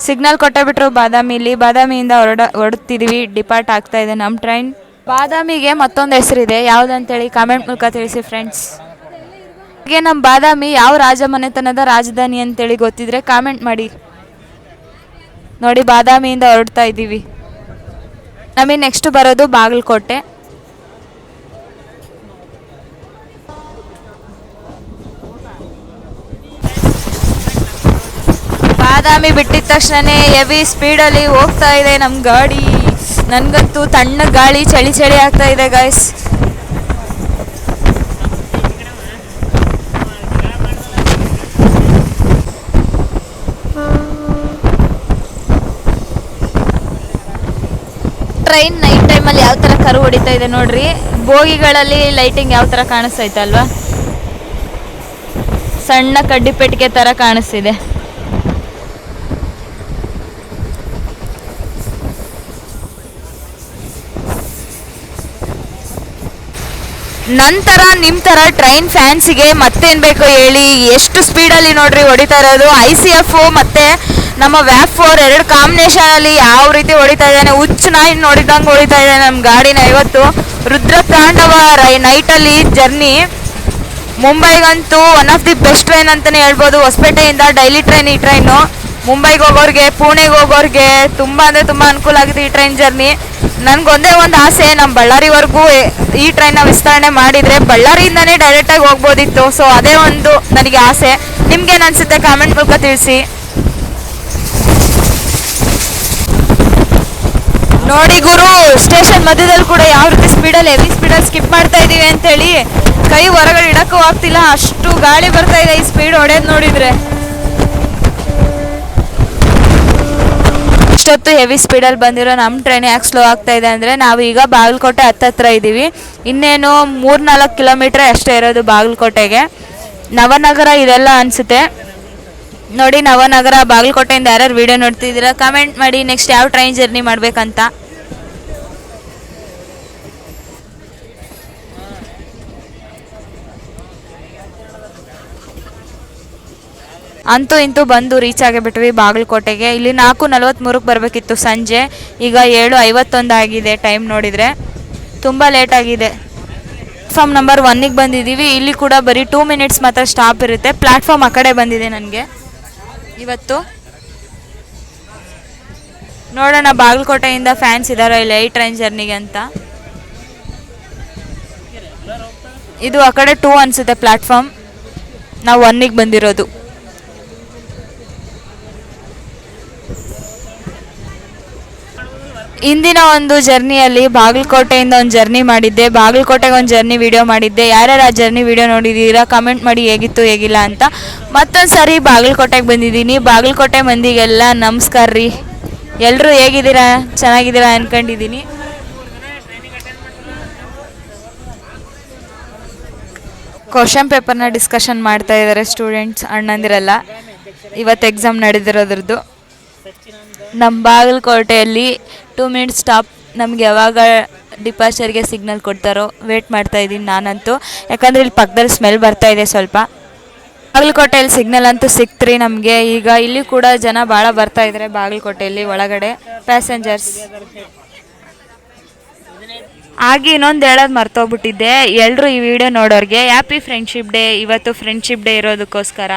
ಸಿಗ್ನಲ್ ಕೊಟ್ಟೆ ಬಿಟ್ಟರು ಬಾದಾಮಿಲಿ. ಬಾದಾಮಿಯಿಂದ ಹೊರಡ್ತಿದ್ದೀವಿ. ಡಿಪಾರ್ಟ್ ಆಗ್ತಾ ಇದೆ ನಮ್ಮ ಟ್ರೈನ್. ಬಾದಾಮಿಗೆ ಮತ್ತೊಂದು ಹೆಸರಿದೆ, ಯಾವುದಂತೇಳಿ ಕಾಮೆಂಟ್ ಮೂಲಕ ತಿಳಿಸಿ ಫ್ರೆಂಡ್ಸ್. ಹಾಗೆ ನಮ್ಮ ಬಾದಾಮಿ ಯಾವ ರಾಜಮನೆತನದ ರಾಜಧಾನಿ ಅಂತೇಳಿ ಗೊತ್ತಿದ್ರೆ ಕಾಮೆಂಟ್ ಮಾಡಿ. ನೋಡಿ ಬಾದಾಮಿಯಿಂದ ಹೊರಡ್ತಾ ಇದ್ದೀವಿ. ನಮಗೆ ನೆಕ್ಸ್ಟ್ ಬರೋದು ಬಾಗಲಕೋಟೆ. ಬಾದಾಮಿ ಬಿಟ್ಟಿದ ತಕ್ಷಣನೇ ಹೆವಿ ಸ್ಪೀಡಲ್ಲಿ ಹೋಗ್ತಾ ಇದೆ ನಮ್ಮ ಗಾಡಿ. ನನಗಂತೂ ತಣ್ಣ ಗಾಳಿ, ಚಳಿ ಆಗ್ತಾ ಇದೆ ಗಾಯ್ಸ್. ಟ್ರೈನ್ ನೈಟ್ ಟೈಮಲ್ಲಿ ಯಾವ ಥರ ಕರು ಹೊಡಿತಾ ಇದೆ ನೋಡ್ರಿ. ಬೋಗಿಗಳಲ್ಲಿ ಲೈಟಿಂಗ್ ಯಾವ ಥರ ಕಾಣಿಸ್ತೈತೆ ಅಲ್ವಾ, ಸಣ್ಣ ಕಡ್ಡಿ ಪೆಟ್ಟಿಗೆ ಥರ ಕಾಣಿಸ್ತಿದೆ. ನಂತರ ನಿಮ್ಮ ಥರ ಟ್ರೈನ್ ಫ್ಯಾನ್ಸಿಗೆ ಮತ್ತೇನು ಬೇಕೋ ಹೇಳಿ. ಎಷ್ಟು ಸ್ಪೀಡಲ್ಲಿ ನೋಡ್ರಿ ಹೊಡಿತಾ ಇರೋದು. ICF ಮತ್ತು ನಮ್ಮ ವ್ಯಾಪ್ 4 2 ಕಾಂಬಿನೇಷನಲ್ಲಿ ಯಾವ ರೀತಿ ಹೊಡಿತಾ ಇದ್ದಾನೆ, ಹುಚ್ಚು ನಾಯಿ ನೋಡಿದಂಗೆ ಹೊಡಿತಾ ಇದ್ದಾನೆ ನಮ್ಮ ಗಾಡಿನ. ಇವತ್ತು ರುದ್ರ ತಾಂಡವ ನೈಟಲ್ಲಿ ಜರ್ನಿ. ಮುಂಬೈಗಂತೂ one of the best train ಅಂತಲೇ ಹೇಳ್ಬೋದು. ಹೊಸಪೇಟೆಯಿಂದ ಡೈಲಿ ಟ್ರೈನ್ ಈ ಟ್ರೈನು. ಮುಂಬೈಗೆ ಹೋಗೋರಿಗೆ, ಪುಣೆಗೆ ಹೋಗೋರಿಗೆ ತುಂಬ ಅಂದರೆ ತುಂಬ ಅನುಕೂಲ ಆಗಿದೆ ಈ ಟ್ರೈನ್ ಜರ್ನಿ. ನನಗೊಂದೇ ಒಂದು ಆಸೆ, ನಮ್ಮ ಬಳ್ಳಾರಿವರೆಗೂ ಈ ಟ್ರೈನ್ನ ವಿಸ್ತರಣೆ ಮಾಡಿದರೆ ಬಳ್ಳಾರಿಯಿಂದನೇ ಡೈರೆಕ್ಟಾಗಿ ಹೋಗ್ಬೋದಿತ್ತು. ಸೊ ಅದೇ ಒಂದು ನನಗೆ ಆಸೆ. ನಿಮ್ಗೇನು ಅನಿಸುತ್ತೆ ಕಾಮೆಂಟ್ ಮೂಲಕ ತಿಳಿಸಿ. ನೋಡಿ ಗುರು, ಸ್ಟೇಷನ್ ಮಧ್ಯದಲ್ಲಿ ಕೂಡ ಯಾವ ರೀತಿ ಸ್ಪೀಡಲ್ಲಿ ಹೆವಿ ಸ್ಪೀಡಲ್ಲಿ ಸ್ಕಿಪ್ ಮಾಡ್ತಾ ಇದ್ದೀವಿ ಅಂತೇಳಿ ಕೈ ಹೊರಗಡೆ ಇಡೋಕ್ಕೂ ಆಗ್ತಿಲ್ಲ, ಅಷ್ಟು ಗಾಳಿ ಬರ್ತಾ ಇದೆ ಈ ಸ್ಪೀಡ್ ಹೊಡೆಯೋದು ನೋಡಿದರೆ. ಇಷ್ಟೊತ್ತು ಹೆವಿ ಸ್ಪೀಡಲ್ಲಿ ಬಂದಿರೋ ನಮ್ಮ ಟ್ರೈನ್ ಯಾಕೆ ಸ್ಲೋ ಆಗ್ತಾ ಇದೆ ಅಂದರೆ, ನಾವು ಈಗ ಬಾಗಲಕೋಟೆ ಹತ್ತಿರ ಇದ್ದೀವಿ. ಇನ್ನೇನು 3-4 ಕಿಲೋಮೀಟ್ರ್ ಅಷ್ಟೇ ಇರೋದು ಬಾಗಲಕೋಟೆಗೆ. ನವನಗರ ಇದೆಲ್ಲ ಅನಿಸುತ್ತೆ ನೋಡಿ. ನವನಗರ, ಬಾಗಲಕೋಟೆಯಿಂದ ಯಾರ್ಯಾರು ವೀಡಿಯೋ ನೋಡ್ತಿದ್ದೀರಾ ಕಮೆಂಟ್ ಮಾಡಿ ನೆಕ್ಸ್ಟ್ ಯಾವ ಟ್ರೈನ್ ಜರ್ನಿ ಮಾಡಬೇಕಂತ. ಅಂತೂ ಇಂತೂ ಬಂದು ರೀಚ್ ಆಗಿಬಿಟ್ವಿ ಬಾಗಲಕೋಟೆಗೆ. ಇಲ್ಲಿ 4:43ಕ್ಕೆ ಬರಬೇಕಿತ್ತು ಸಂಜೆ. ಈಗ 7:51 ಆಗಿದೆ ಟೈಮ್ ನೋಡಿದರೆ. ತುಂಬ ಲೇಟ್ ಆಗಿದೆ. ಪ್ಲಾಟ್ಫಾರ್ಮ್ ನಂಬರ್ 1ಗೆ ಬಂದಿದ್ದೀವಿ. ಇಲ್ಲಿ ಕೂಡ ಬರೀ 2 ಮಿನಿಟ್ಸ್ ಮಾತ್ರ ಸ್ಟಾಪ್ ಇರುತ್ತೆ. ಪ್ಲಾಟ್ಫಾರ್ಮ್ ಆ ಕಡೆ ಬಂದಿದೆ ನನಗೆ ಇವತ್ತು. ನೋಡೋಣ ಬಾಗಲಕೋಟೆಯಿಂದ ಫ್ಯಾನ್ಸ್ ಇದ್ದಾರೋ ಇಲ್ಲ ಈ ಟ್ರೈನ್ ಜರ್ನಿಗೆ ಅಂತ. ಇದು ಆ ಕಡೆ 2 ಅನಿಸುತ್ತೆ ಪ್ಲಾಟ್ಫಾರ್ಮ್. ನಾವು 1ಗೆ ಬಂದಿರೋದು. ಇಂದಿನ ಒಂದು ಜರ್ನಿಯಲ್ಲಿ ಬಾಗಲಕೋಟೆಯಿಂದ ಒಂದು ಜರ್ನಿ ಮಾಡಿದ್ದೆ, ಬಾಗಲಕೋಟೆಗೆ ಒಂದು ಜರ್ನಿ ವಿಡಿಯೋ ಮಾಡಿದ್ದೆ. ಯಾರ್ಯಾರು ಆ ಜರ್ನಿ ವಿಡಿಯೋ ನೋಡಿದ್ದೀರಾ ಕಮೆಂಟ್ ಮಾಡಿ ಹೇಗಿತ್ತು ಹೇಗಿಲ್ಲ ಅಂತ. ಮತ್ತೊಂದು ಸಾರಿ ಬಾಗಲಕೋಟೆಗೆ ಬಂದಿದ್ದೀನಿ. ಬಾಗಲಕೋಟೆ ಮಂದಿಗೆಲ್ಲ ನಮಸ್ಕಾರ ರೀ. ಎಲ್ಲರೂ ಹೇಗಿದ್ದೀರಾ, ಚೆನ್ನಾಗಿದ್ದೀರಾ ಅಂದ್ಕೊಂಡಿದ್ದೀನಿ. ಕ್ವಶನ್ ಪೇಪರ್ನ ಡಿಸ್ಕಷನ್ ಮಾಡ್ತಾ ಇದ್ದಾರೆ ಸ್ಟೂಡೆಂಟ್ಸ್ ಅಣ್ಣಂದಿರೆಲ್ಲ. ಇವತ್ತು ಎಕ್ಸಾಮ್ ನಡೆದಿರೋದ್ರದ್ದು. ನಮ್ಮ ಬಾಗಲಕೋಟೆಯಲ್ಲಿ 2 ಮಿನಿಟ್ಸ್ ಸ್ಟಾಪ್. ನಮ್ಗೆ ಯಾವಾಗ ಡಿಪಾರ್ಚರ್ಗೆ ಸಿಗ್ನಲ್ ಕೊಡ್ತಾರೋ ವೇಟ್ ಮಾಡ್ತಾ ಇದ್ದೀನಿ ನಾನಂತೂ. ಯಾಕಂದರೆ ಇಲ್ಲಿ ಪಕ್ಕದಲ್ಲಿ ಸ್ಮೆಲ್ ಬರ್ತಾ ಇದೆ ಸ್ವಲ್ಪ. ಬಾಗಲಕೋಟೆಯಲ್ಲಿ ಸಿಗ್ನಲ್ ಅಂತೂ ಸಿಕ್ತ್ರಿ ನಮಗೆ. ಈಗ ಇಲ್ಲಿ ಕೂಡ ಜನ ಭಾಳ ಬರ್ತಾ ಇದ್ದಾರೆ ಬಾಗಲಕೋಟೆಯಲ್ಲಿ ಒಳಗಡೆ ಪ್ಯಾಸೆಂಜರ್ಸ್. ಹಾಗೆ ಇನ್ನೊಂದು ಹೇಳೋದು ಮರ್ತೋಗ್ಬಿಟ್ಟಿದ್ದೆ. ಎಲ್ಲರೂ ಈ ವಿಡಿಯೋ ನೋಡೋರಿಗೆ ಹ್ಯಾಪಿ ಫ್ರೆಂಡ್ಶಿಪ್ ಡೇ. ಇವತ್ತು ಫ್ರೆಂಡ್ಶಿಪ್ ಡೇ ಇರೋದಕ್ಕೋಸ್ಕರ.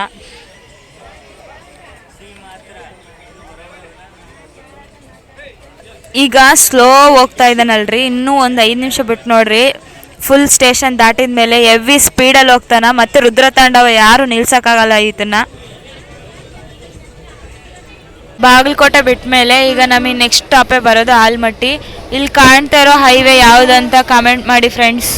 ಈಗ ಸ್ಲೋ ಹೋಗ್ತಾ ಇದ್ದಾನಲ್ರಿ, ಇನ್ನೂ ಒಂದು 5 ನಿಮಿಷ ಬಿಟ್ಟು ನೋಡ್ರಿ ಫುಲ್ ಸ್ಟೇಷನ್ ದಾಟಿದ ಮೇಲೆ ಹೆವಿ ಸ್ಪೀಡಲ್ಲಿ ಹೋಗ್ತಾನ. ಮತ್ತು ರುದ್ರತಾಂಡವ ಯಾರು ನಿಲ್ಸೋಕ್ಕಾಗಲ್ಲ ಇದನ್ನು. ಬಾಗಲಕೋಟೆ ಬಿಟ್ಟ ಮೇಲೆ ಈಗ ನಮಗೆ ನೆಕ್ಸ್ಟ್ ಸ್ಟಾಪೇ ಬರೋದು ಆಲ್ಮಟ್ಟಿ. ಇಲ್ಲಿ ಕಾಣ್ತಾ ಇರೋ ಹೈವೇ ಯಾವುದಂತ ಕಮೆಂಟ್ ಮಾಡಿ ಫ್ರೆಂಡ್ಸ್.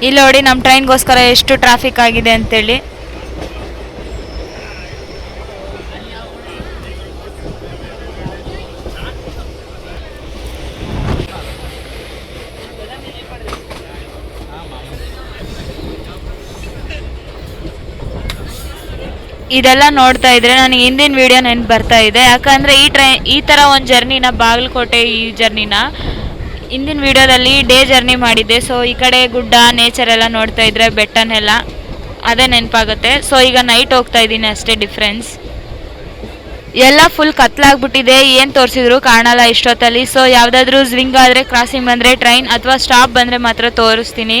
ಇಲ್ಲಿ ನೋಡಿ ನಮ್ಮ ಟ್ರೈನ್ಗೋಸ್ಕರ ಎಷ್ಟು ಟ್ರಾಫಿಕ್ ಆಗಿದೆ ಅಂತೇಳಿ. ಇದೆಲ್ಲ ನೋಡ್ತಾ ಇದ್ರೆ ನನಗೆ ಹಿಂದಿನ ವಿಡಿಯೋ ನೆನಪು ಬರ್ತಾ ಇದೆ. ಯಾಕಂದರೆ ಈ ಥರ ಒಂದು ಜರ್ನಿನ ಬಾಗಲಕೋಟೆ ಈ ಜರ್ನಿನ ಹಿಂದಿನ ವಿಡಿಯೋದಲ್ಲಿ ಡೇ ಜರ್ನಿ ಮಾಡಿದ್ದೆ. ಸೊ ಈ ಕಡೆ ಗುಡ್ಡ ನೇಚರ್ ಎಲ್ಲ ನೋಡ್ತಾ ಇದ್ರೆ ಬೆಟ್ಟನೆಲ್ಲ ಅದೇ ನೆನಪಾಗುತ್ತೆ. ಸೊ ಈಗ ನೈಟ್ ಹೋಗ್ತಾ ಇದ್ದೀನಿ ಅಷ್ಟೇ ಡಿಫ್ರೆನ್ಸ್. ಎಲ್ಲ ಫುಲ್ ಕತ್ಲಾಗ್ಬಿಟ್ಟಿದೆ, ಏನು ತೋರಿಸಿದ್ರು ಕಾಣಲ್ಲ ಇಷ್ಟೊತ್ತಲ್ಲಿ. ಸೊ ಯಾವುದಾದ್ರೂ ಸ್ವಿಂಗ್ ಆದರೆ ಕ್ರಾಸಿಂಗ್ ಬಂದರೆ ಟ್ರೈನ್ ಅಥವಾ ಸ್ಟಾಪ್ ಬಂದರೆ ಮಾತ್ರ ತೋರಿಸ್ತೀನಿ.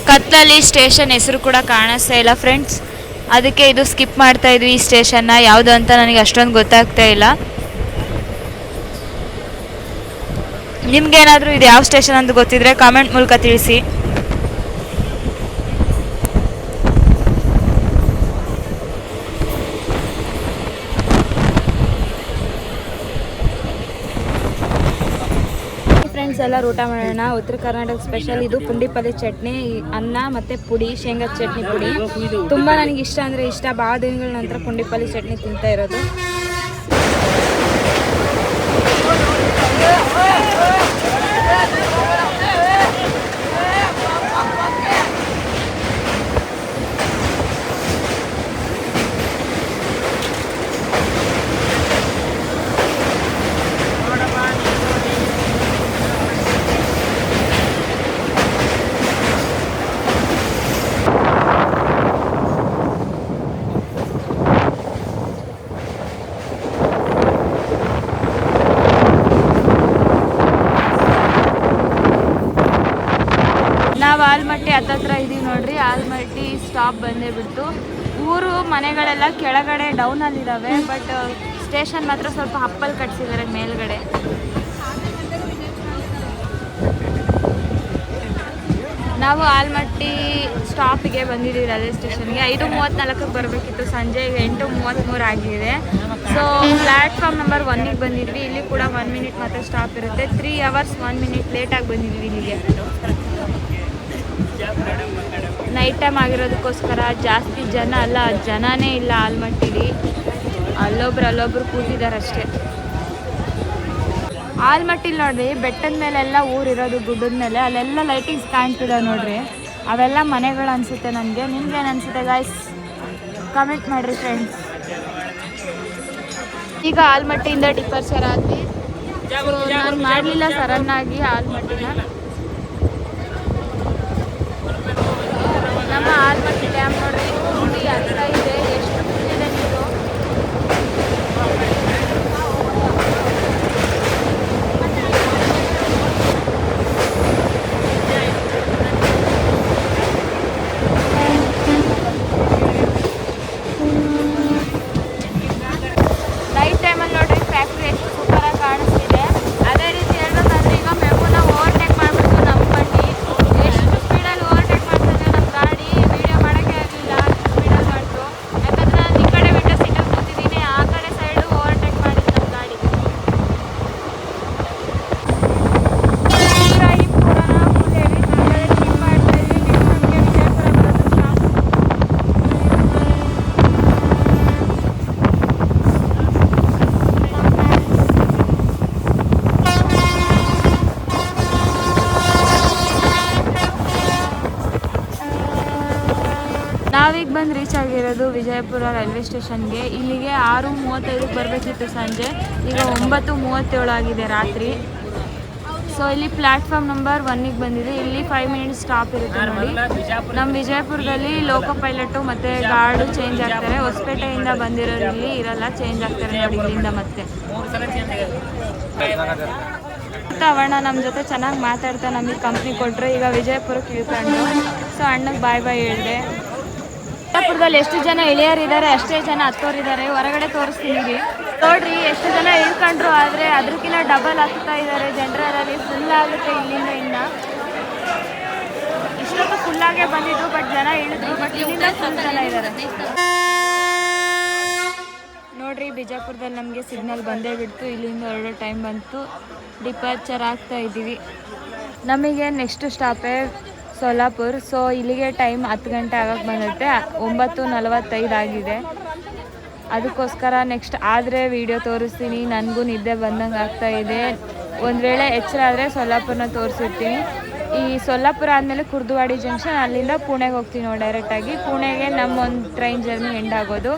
ಕತ್ತಲ್ಲಿ ಸ್ಟೇಷನ್ ಹೆಸರು ಕೂಡ ಕಾಣಿಸ್ತಾ ಇಲ್ಲ ಫ್ರೆಂಡ್ಸ್. ಅದಕ್ಕೆ ಇದು ಸ್ಕಿಪ್ ಮಾಡ್ತಾ ಇದ್ವಿ ಈ ಸ್ಟೇಷನ್ನ. ಯಾವುದು ಅಂತ ನನಗೆ ಅಷ್ಟೊಂದು ಗೊತ್ತಾಗ್ತಾ ಇಲ್ಲ. ನಿಮ್ಗೇನಾದರೂ ಇದು ಯಾವ ಸ್ಟೇಷನ್ ಅಂತ ಗೊತ್ತಿದ್ರೆ ಕಾಮೆಂಟ್ ಮೂಲಕ ತಿಳಿಸಿ. ಫ್ರೆಂಡ್ಸ್ ಎಲ್ಲ ಊಟ ಮಾಡೋಣ. ಉತ್ತರ ಕರ್ನಾಟಕ ಸ್ಪೆಷಲ್ ಇದು ಪುಂಡಿ ಪಲ್ಯ ಚಟ್ನಿ, ಅನ್ನ ಮತ್ತು ಪುಡಿ, ಶೇಂಗಾ ಚಟ್ನಿ ಪುಡಿ. ತುಂಬ ನನಗೆ ಇಷ್ಟ ಅಂದರೆ ಇಷ್ಟ. ಭಾಳ ದಿನಗಳ ನಂತರ ಪುಂಡಿ ಪಲ್ಯ ಚಟ್ನಿ ತಿಂತಾ ಇರೋದು. ನಾವು ಆಲ್ಮಟ್ಟಿ ಹತ್ತತ್ರ ಇದೀವಿ ನೋಡ್ರಿ. ಆಲ್ಮಟ್ಟಿ ಸ್ಟಾಪ್ ಬಂದೇ ಬಿಟ್ಟು. ಊರು ಮನೆಗಳೆಲ್ಲ ಕೆಳಗಡೆ ಡೌನಲ್ಲಿದ್ದಾವೆ, ಬಟ್ ಸ್ಟೇಷನ್ ಮಾತ್ರ ಸ್ವಲ್ಪ ಅಪ್ಪಲ್ಲಿ ಕಟ್ಸಿದ್ದಾರೆ ಮೇಲ್ಗಡೆ. ನಾವು ಆಲ್ಮಟ್ಟಿ ಸ್ಟಾಪಿಗೆ ಬಂದಿದ್ದೀವಿ ರೈಲ್ವೆ ಸ್ಟೇಷನ್ಗೆ. 5:34ಕ್ಕೆ ಬರಬೇಕಿತ್ತು, ಸಂಜೆ 8:33 ಆಗಿದೆ. ಸೊ ಪ್ಲ್ಯಾಟ್ಫಾರ್ಮ್ ನಂಬರ್ 1ಗೆ ಬಂದಿದ್ವಿ. ಇಲ್ಲಿ ಕೂಡ 1 ಮಿನಿಟ್ ಮಾತ್ರ ಸ್ಟಾಪ್ ಇರುತ್ತೆ. 3 ಅವರ್ಸ್ 1 ಮಿನಿಟ್ ಲೇಟಾಗಿ ಬಂದಿದ್ವಿ ಇಲ್ಲಿಗೆ. ನೈಟ್ ಟೈಮ್ ಆಗಿರೋದಕ್ಕೋಸ್ಕರ ಜಾಸ್ತಿ ಜನ ಅಲ್ಲ, ಜನನೇ ಇಲ್ಲ ಆಲ್ಮಟ್ಟಿಲಿ. ಅಲ್ಲೊಬ್ರು ಕೂತಿದ್ದಾರೆ ಅಷ್ಟೇ. ಆಲ್ಮಟ್ಟಿಲಿ ನೋಡ್ರಿ ಬೆಟ್ಟದ ಮೇಲೆಲ್ಲ ಊರಿರೋದು, ಗುಡ್ಡದ ಮೇಲೆ ಅಲ್ಲೆಲ್ಲ ಲೈಟಿಂಗ್ಸ್ ಕಾಣ್ತಿದ್ದಾವೆ ನೋಡ್ರಿ. ಅವೆಲ್ಲ ಮನೆಗಳು ಅನಿಸುತ್ತೆ ನನಗೆ. ನಿಮ್ಗೇನು ಅನಿಸುತ್ತೆ ಗಾಯ್ಸ್? ಕಮೆಂಟ್ ಮಾಡಿರಿ ಫ್ರೆಂಡ್ಸ್. ಈಗ ಆಲ್ಮಟ್ಟಿಯಿಂದ ಡಿಪಾರ್ಚರ್ ಆದ್ವಿ. ನಾನು ಮಾಡಲಿಲ್ಲ ಸಡನ್ನಾಗಿ ಆಲ್ಮಟ್ಟಿನ. ನಮ್ಮ ಆಲ್ಮಟ್ಟಿ ಡ್ಯಾಮ್ ನೋಡ್ರಿ ನೋಡಿ ಹತ್ರ ಇದೆ, ಎಷ್ಟು ಇದೆ ನೀರು. ನೈಟ್ ಟೈಮಲ್ಲಿ ನೋಡ್ರಿ ಫ್ಯಾಕ್ಟ್ರಿ ಎಷ್ಟು ಸೂಪರಾಗಿ ಕಾಣಿಸ್ತಿದೆ. ಅದೇ ರೀತಿ ಹೇಳ್ಬೇಕಂದ್ರೆ ಈಗ ಮೆಮುನ ಓವರ್ಟೇಕ್ ಮಾಡಿಬಿಡ್ತು ನಮ್ಮ ಬಂಡಿ. ಎಷ್ಟು ಸ್ಪೀಡಲ್ಲಿ ಓವರ್ಟೇಕ್ ಮಾಡ್ತಿದ್ದೆ ನಮ್ಮ ಗಾಡಿ, ವೀಡಿಯೋ ಮಾಡೋಕ್ಕೆ ಆಗಲಿಲ್ಲ, ಅಷ್ಟು ಸ್ಪೀಡಲ್ಲಿ ಮಾಡ್ತು. ಯಾಕಂದರೆ ನಾನು ಈ ಕಡೆ ವಿಂಡೋ ಸೀಟಲ್ಲಿ ಕೂತಿದ್ದೀನಿ, ಆ ಕಡೆ ಸೈಡು ಓವರ್ಟೇಕ್ ಮಾಡಿದ್ದು ನಮ್ಮ ಗಾಡಿ. ಹೀಗಾಗಿ ಪೂರಾನ ಫುಲ್ ಹೆವಿ ಟ್ರಿಪ್ ಮಾಡ್ತಾಯಿದ್ವಿ. ನೆಕ್ಸ್ಟ್ ನಮಗೆ ವಿಜಯಪುರ ಬರೋದು ಸ್ಟಾಪ್. ನಾವೀಗ ಬಂದು ರೀಚ್ ಆಗಿರೋದು ವಿಜಯಪುರ ರೈಲ್ವೆ ಸ್ಟೇಷನ್ಗೆ. ಇಲ್ಲಿಗೆ 6:35 ಬರಬೇಕಿತ್ತು ಸಂಜೆ, ಈಗ 9:37 ಆಗಿದೆ ರಾತ್ರಿ. ಸೊ ಇಲ್ಲಿ ಪ್ಲ್ಯಾಟ್ಫಾರ್ಮ್ ನಂಬರ್ 1ಗೆ ಬಂದಿದೆ. ಇಲ್ಲಿ 5 ಮಿನಿಟ್ಸ್ ಸ್ಟಾಪ್ ಇರುತ್ತೆ ನೋಡಿ. ನಮ್ಮ ವಿಜಯಪುರದಲ್ಲಿ ಲೋಕೋ ಪೈಲಟು ಮತ್ತು ಗಾರ್ಡು ಚೇಂಜ್ ಆಗ್ತಾರೆ. ಹೊಸಪೇಟೆಯಿಂದ ಬಂದಿರೋರು ಇಲ್ಲಿ ಇರಲ್ಲ, ಚೇಂಜ್ ಆಗ್ತಾರೆ ನೋಡಿ ಇಲ್ಲಿಂದ. ಮತ್ತೆ ಅವಣ್ಣ ನಮ್ಮ ಜೊತೆ ಚೆನ್ನಾಗಿ ಮಾತಾಡ್ತಾ ನಮಗೆ ಕಂಪ್ನಿ ಕೊಟ್ಟರು. ಈಗ ವಿಜಯಪುರಕ್ಕೆ ಇಳ್ಕೊಂಡು ಸೊ ಅಣ್ಣಗೆ ಬಾಯ್ ಬಾಯ್ ಹೇಳಿದೆ. ವಿಜಯಪುರದಲ್ಲಿ ಎಷ್ಟು ಜನ ಇಳಿಯರಿದ್ದಾರೆ ಅಷ್ಟೇ ಜನ ಹತ್ತೋರಿದ್ದಾರೆ. ಹೊರಗಡೆ ತೋರಿಸ್ತೀನಿ ನೋಡ್ರಿ ಎಷ್ಟು ಜನ ಇಳ್ಕೊಂಡ್ರು, ಆದರೆ ಅದಕ್ಕಿಂತ ಡಬಲ್ ಹತ್ತಾ ಇದ್ದಾರೆ. ಜನರಲ್ಲಿ ಫುಲ್ ಆಗುತ್ತೆ ಇಲ್ಲಿಂದ. ಇನ್ನು ಇಷ್ಟೊತ್ತು ಫುಲ್ಲಾಗೆ ಬಂದಿದ್ರು, ಬಟ್ ಜನ ಇಳಿದ್ರು, ಬಟ್ ಇಲ್ಲಿಂದ ಫುಲ್ ಜನ ಇದ್ದಾರೆ ನೋಡ್ರಿ. ಬಿಜಾಪುರದಲ್ಲಿ ನಮಗೆ ಸಿಗ್ನಲ್ ಬಂದೇ ಬಿಡ್ತು, ಇಲ್ಲಿಂದ ಹೊರಡೋ ಟೈಮ್ ಬಂತು. ಡಿಪಾರ್ಚರ್ ಆಗ್ತಾ ಇದ್ದೀವಿ. ನಮಗೆ ನೆಕ್ಸ್ಟ್ ಸ್ಟಾಪೇ ಸೋಲಾಪುರ್. ಸೊ ಇಲ್ಲಿಗೆ ಟೈಮ್ 10 ಗಂಟೆ ಆಗಕ್ಕೆ ಬಂದೈತೆ, 9:45 ಆಗಿದೆ. ಅದಕ್ಕೋಸ್ಕರ ನೆಕ್ಸ್ಟ್ ಆದರೆ ವಿಡಿಯೋ ತೋರಿಸ್ತೀನಿ. ನನಗೂ ನಿದ್ದೆ ಬಂದಂಗೆ ಆಗ್ತಾಯಿದೆ. ಒಂದು ವೇಳೆ ಎಚ್ಚರ ಆದರೆ ಸೋಲಾಪುರನ ತೋರಿಸಿರ್ತೀನಿ. ಈ ಸೋಲಾಪುರ ಆದಮೇಲೆ ಕುರ್ದುವಾಡಿ ಜಂಕ್ಷನ್, ಅಲ್ಲಿಂದ ಪುಣೆಗೆ ಹೋಗ್ತೀನಿ ನಾವು ಡೈರೆಕ್ಟಾಗಿ. ಪುಣೆಗೆ ನಮ್ಮೊಂದು ಟ್ರೈನ್ ಜರ್ನಿ ಎಂಡ್ ಆಗೋದು.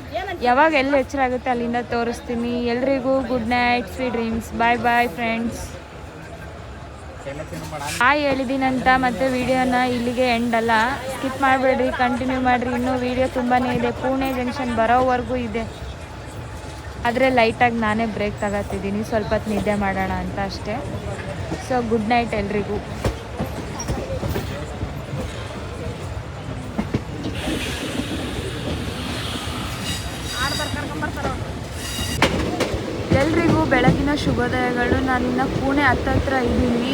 ಯಾವಾಗ ಎಲ್ಲಿ ಎಚ್ಚರ ಆಗುತ್ತೆ ಅಲ್ಲಿಂದ ತೋರಿಸ್ತೀನಿ. ಎಲ್ರಿಗೂ ಗುಡ್ ನೈಟ್, ಸ್ವೀಟ್ ಡ್ರೀಮ್ಸ್. ಬಾಯ್ ಬಾಯ್ ಫ್ರೆಂಡ್ಸ್. ಹೇಳಿದ್ದೀನಂತ ಮತ್ತೆ ವಿಡಿಯೋನ ಇಲ್ಲಿಗೆ ಎಂಡ್ ಅಲ್ಲ, ಸ್ಕಿಪ್ ಮಾಡಬೇಡ್ರಿ, ಕಂಟಿನ್ಯೂ ಮಾಡಿರಿ. ಇನ್ನೂ ವಿಡಿಯೋ ತುಂಬಾ ಇದೆ, ಪುಣೆ ಜಂಕ್ಷನ್ ಬರೋವರೆಗೂ ಇದೆ. ಆದರೆ ಲೈಟಾಗಿ ನಾನೇ ಬ್ರೇಕ್ ತಗೋತಿದ್ದೀನಿ, ಸ್ವಲ್ಪ ಹೊತ್ತು ನಿದ್ದೆ ಮಾಡೋಣ ಅಂತ ಅಷ್ಟೇ. ಸೊ ಗುಡ್ ನೈಟ್ ಎಲ್ರಿಗೂ. ಎಲ್ರಿಗೂ ಬೆಳಗಿನ ಶುಭೋದಯಗಳು. ನಾನಿನ್ನು ಪುಣೆ ಹತ್ತತ್ರ ಇದ್ದೀನಿ.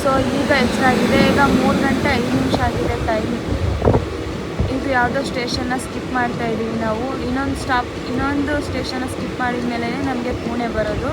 ಸೊ ಈಗ ಎಚ್ಚರಾಗಿದೆ. ಈಗ 3 ಗಂಟೆ 5 ನಿಮಿಷ ಆಗಿದೆ ಟೈಮ್. ಇದು ಯಾವುದೋ ಸ್ಟೇಷನ್ನ ಸ್ಕಿಪ್ ಮಾಡ್ತಾ ಇದ್ದೀವಿ ನಾವು. ಇನ್ನೊಂದು ಸ್ಟೇಷನ್ನ ಸ್ಕಿಪ್ ಮಾಡಿದ ಮೇಲೆ ನಮಗೆ ಪುಣೆ ಬರೋದು.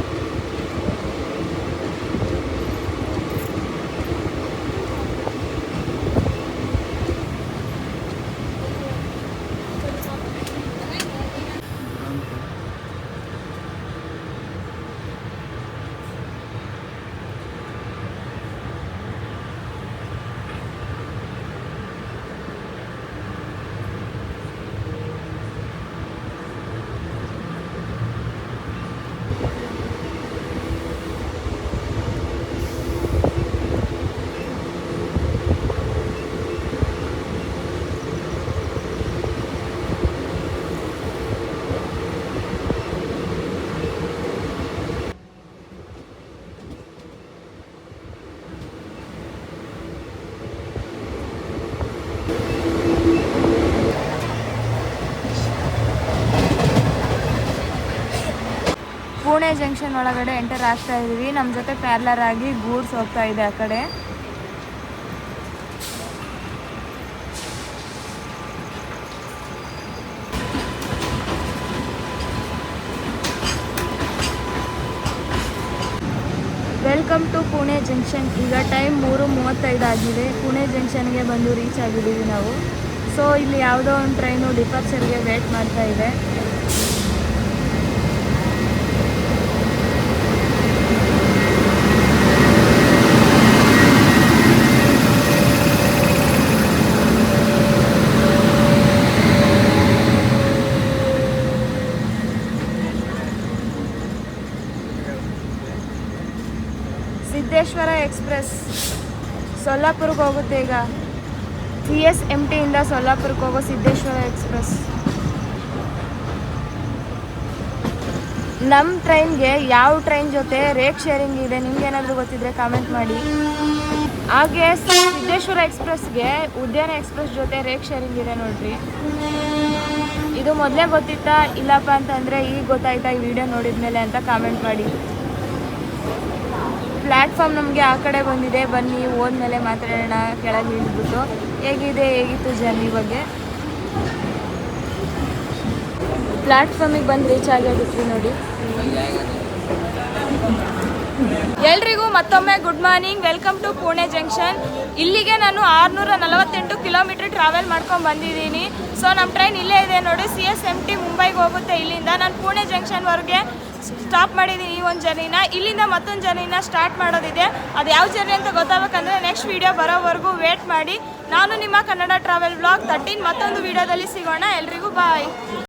ಪುಣೆ ಜಂಕ್ಷನ್ ಒಳಗಡೆ ಎಂಟರ್ ಆಗ್ತಾ ಇದ್ದೀವಿ. ನಮ್ಮ ಜೊತೆ ಪ್ಯಾರ್ಲರ್ ಆಗಿ ಗೂಡ್ಸ್ ಹೋಗ್ತಾ ಇದೆ ಆ ಕಡೆ. Welcome to Pune junction. ಈಗ ಟೈಮ್ 3:35 ಆಗಿದೆ. ಪುಣೆ ಜಂಕ್ಷನ್ಗೆ ಬಂದು ರೀಚ್ ಆಗಿದ್ದೀವಿ ನಾವು. ಸೊ ಇಲ್ಲಿ ಯಾವುದೋ ಒಂದು ಟ್ರೈನು ಡಿಪಾರ್ಚರ್ಗೆ ವೇಟ್ ಮಾಡ್ತಾ ಇದೆ. ಸಿದ್ದೇಶ್ವರ ಎಕ್ಸ್ಪ್ರೆಸ್ ಸೊಲ್ಲಾಪುರಕ್ಕೆ ಹೋಗುತ್ತೆ ಈಗ. CSMT ಇಂದ ಸೊಲ್ಲಾಪುರಕ್ಕೆ ಹೋಗೋ ಸಿದ್ದೇಶ್ವರ ಎಕ್ಸ್ಪ್ರೆಸ್. ನಮ್ಮ ಟ್ರೈನ್ಗೆ ಯಾವ ಟ್ರೈನ್ ಜೊತೆ ರೇಟ್ ಶೇರಿಂಗ್ ಇದೆ ನಿಮ್ಗೇನಾದರೂ ಗೊತ್ತಿದ್ರೆ ಕಾಮೆಂಟ್ ಮಾಡಿ. ಹಾಗೆ ಸಿದ್ದೇಶ್ವರ ಎಕ್ಸ್ಪ್ರೆಸ್ಗೆ ಉದ್ಯಾನ ಎಕ್ಸ್ಪ್ರೆಸ್ ಜೊತೆ ರೇಟ್ ಶೇರಿಂಗ್ ಇದೆ ನೋಡ್ರಿ. ಇದು ಮೊದಲೇ ಗೊತ್ತಿತ್ತಾ ಇಲ್ಲಪ್ಪ ಅಂತಂದರೆ ಈಗ ಗೊತ್ತಾಯ್ತಾ ಈ ವಿಡಿಯೋ ನೋಡಿದ ಮೇಲೆ ಅಂತ ಕಾಮೆಂಟ್ ಮಾಡಿ. ಪ್ಲ್ಯಾಟ್ಫಾರ್ಮ್ ನಮಗೆ ಆ ಕಡೆ ಬಂದಿದೆ, ಬನ್ನಿ ಹೋದ್ಮೇಲೆ ಮಾತಾಡೋಣ. ಕೆಳಗೆ ಇಳಿದ್ಬಿಟ್ಟು ಹೇಗಿತ್ತು ಜರ್ನಿ ಬಗ್ಗೆ. ಪ್ಲ್ಯಾಟ್ಫಾರ್ಮಿಗೆ ಬಂದು ರೀಚ್ ಆಗಿಬಿಟ್ವಿ ನೋಡಿ. ಎಲ್ರಿಗೂ ಮತ್ತೊಮ್ಮೆ good morning, welcome to Pune junction. ಇಲ್ಲಿಗೆ ನಾನು 648 ಕಿಲೋಮೀಟ್ರ್ ಟ್ರಾವೆಲ್ ಮಾಡ್ಕೊಂಡು ಬಂದಿದ್ದೀನಿ. ಸೊ ನಮ್ಮ ಟ್ರೈನ್ ಇಲ್ಲೇ ಇದೆ ನೋಡಿ, CSMT ಮುಂಬೈಗೆ ಹೋಗುತ್ತೆ. ಇಲ್ಲಿಂದ ನಾನು ಪುಣೆ ಜಂಕ್ಷನ್ವರೆಗೆ ಸ್ಟಾಪ್ ಮಾಡಿದ್ದೀನಿ ಈ ಒಂದು ಜರ್ನಿನ. ಇಲ್ಲಿಂದ ಮತ್ತೊಂದು ಜರ್ನಿನ ಸ್ಟಾರ್ಟ್ ಮಾಡೋದಿದೆ. ಅದು ಯಾವ ಜರ್ನಿ ಅಂತ ಗೊತ್ತಾಗಬೇಕಂದ್ರೆ ನೆಕ್ಸ್ಟ್ ವೀಡಿಯೋ ಬರೋವರೆಗೂ ವೇಟ್ ಮಾಡಿ. ನಾನು ನಿಮ್ಮ ಕನ್ನಡ ಟ್ರಾವೆಲ್ ಬ್ಲಾಗ್ 13 ಮತ್ತೊಂದು ವೀಡಿಯೋದಲ್ಲಿ ಸಿಗೋಣ. ಎಲ್ರಿಗೂ ಬಾಯ್.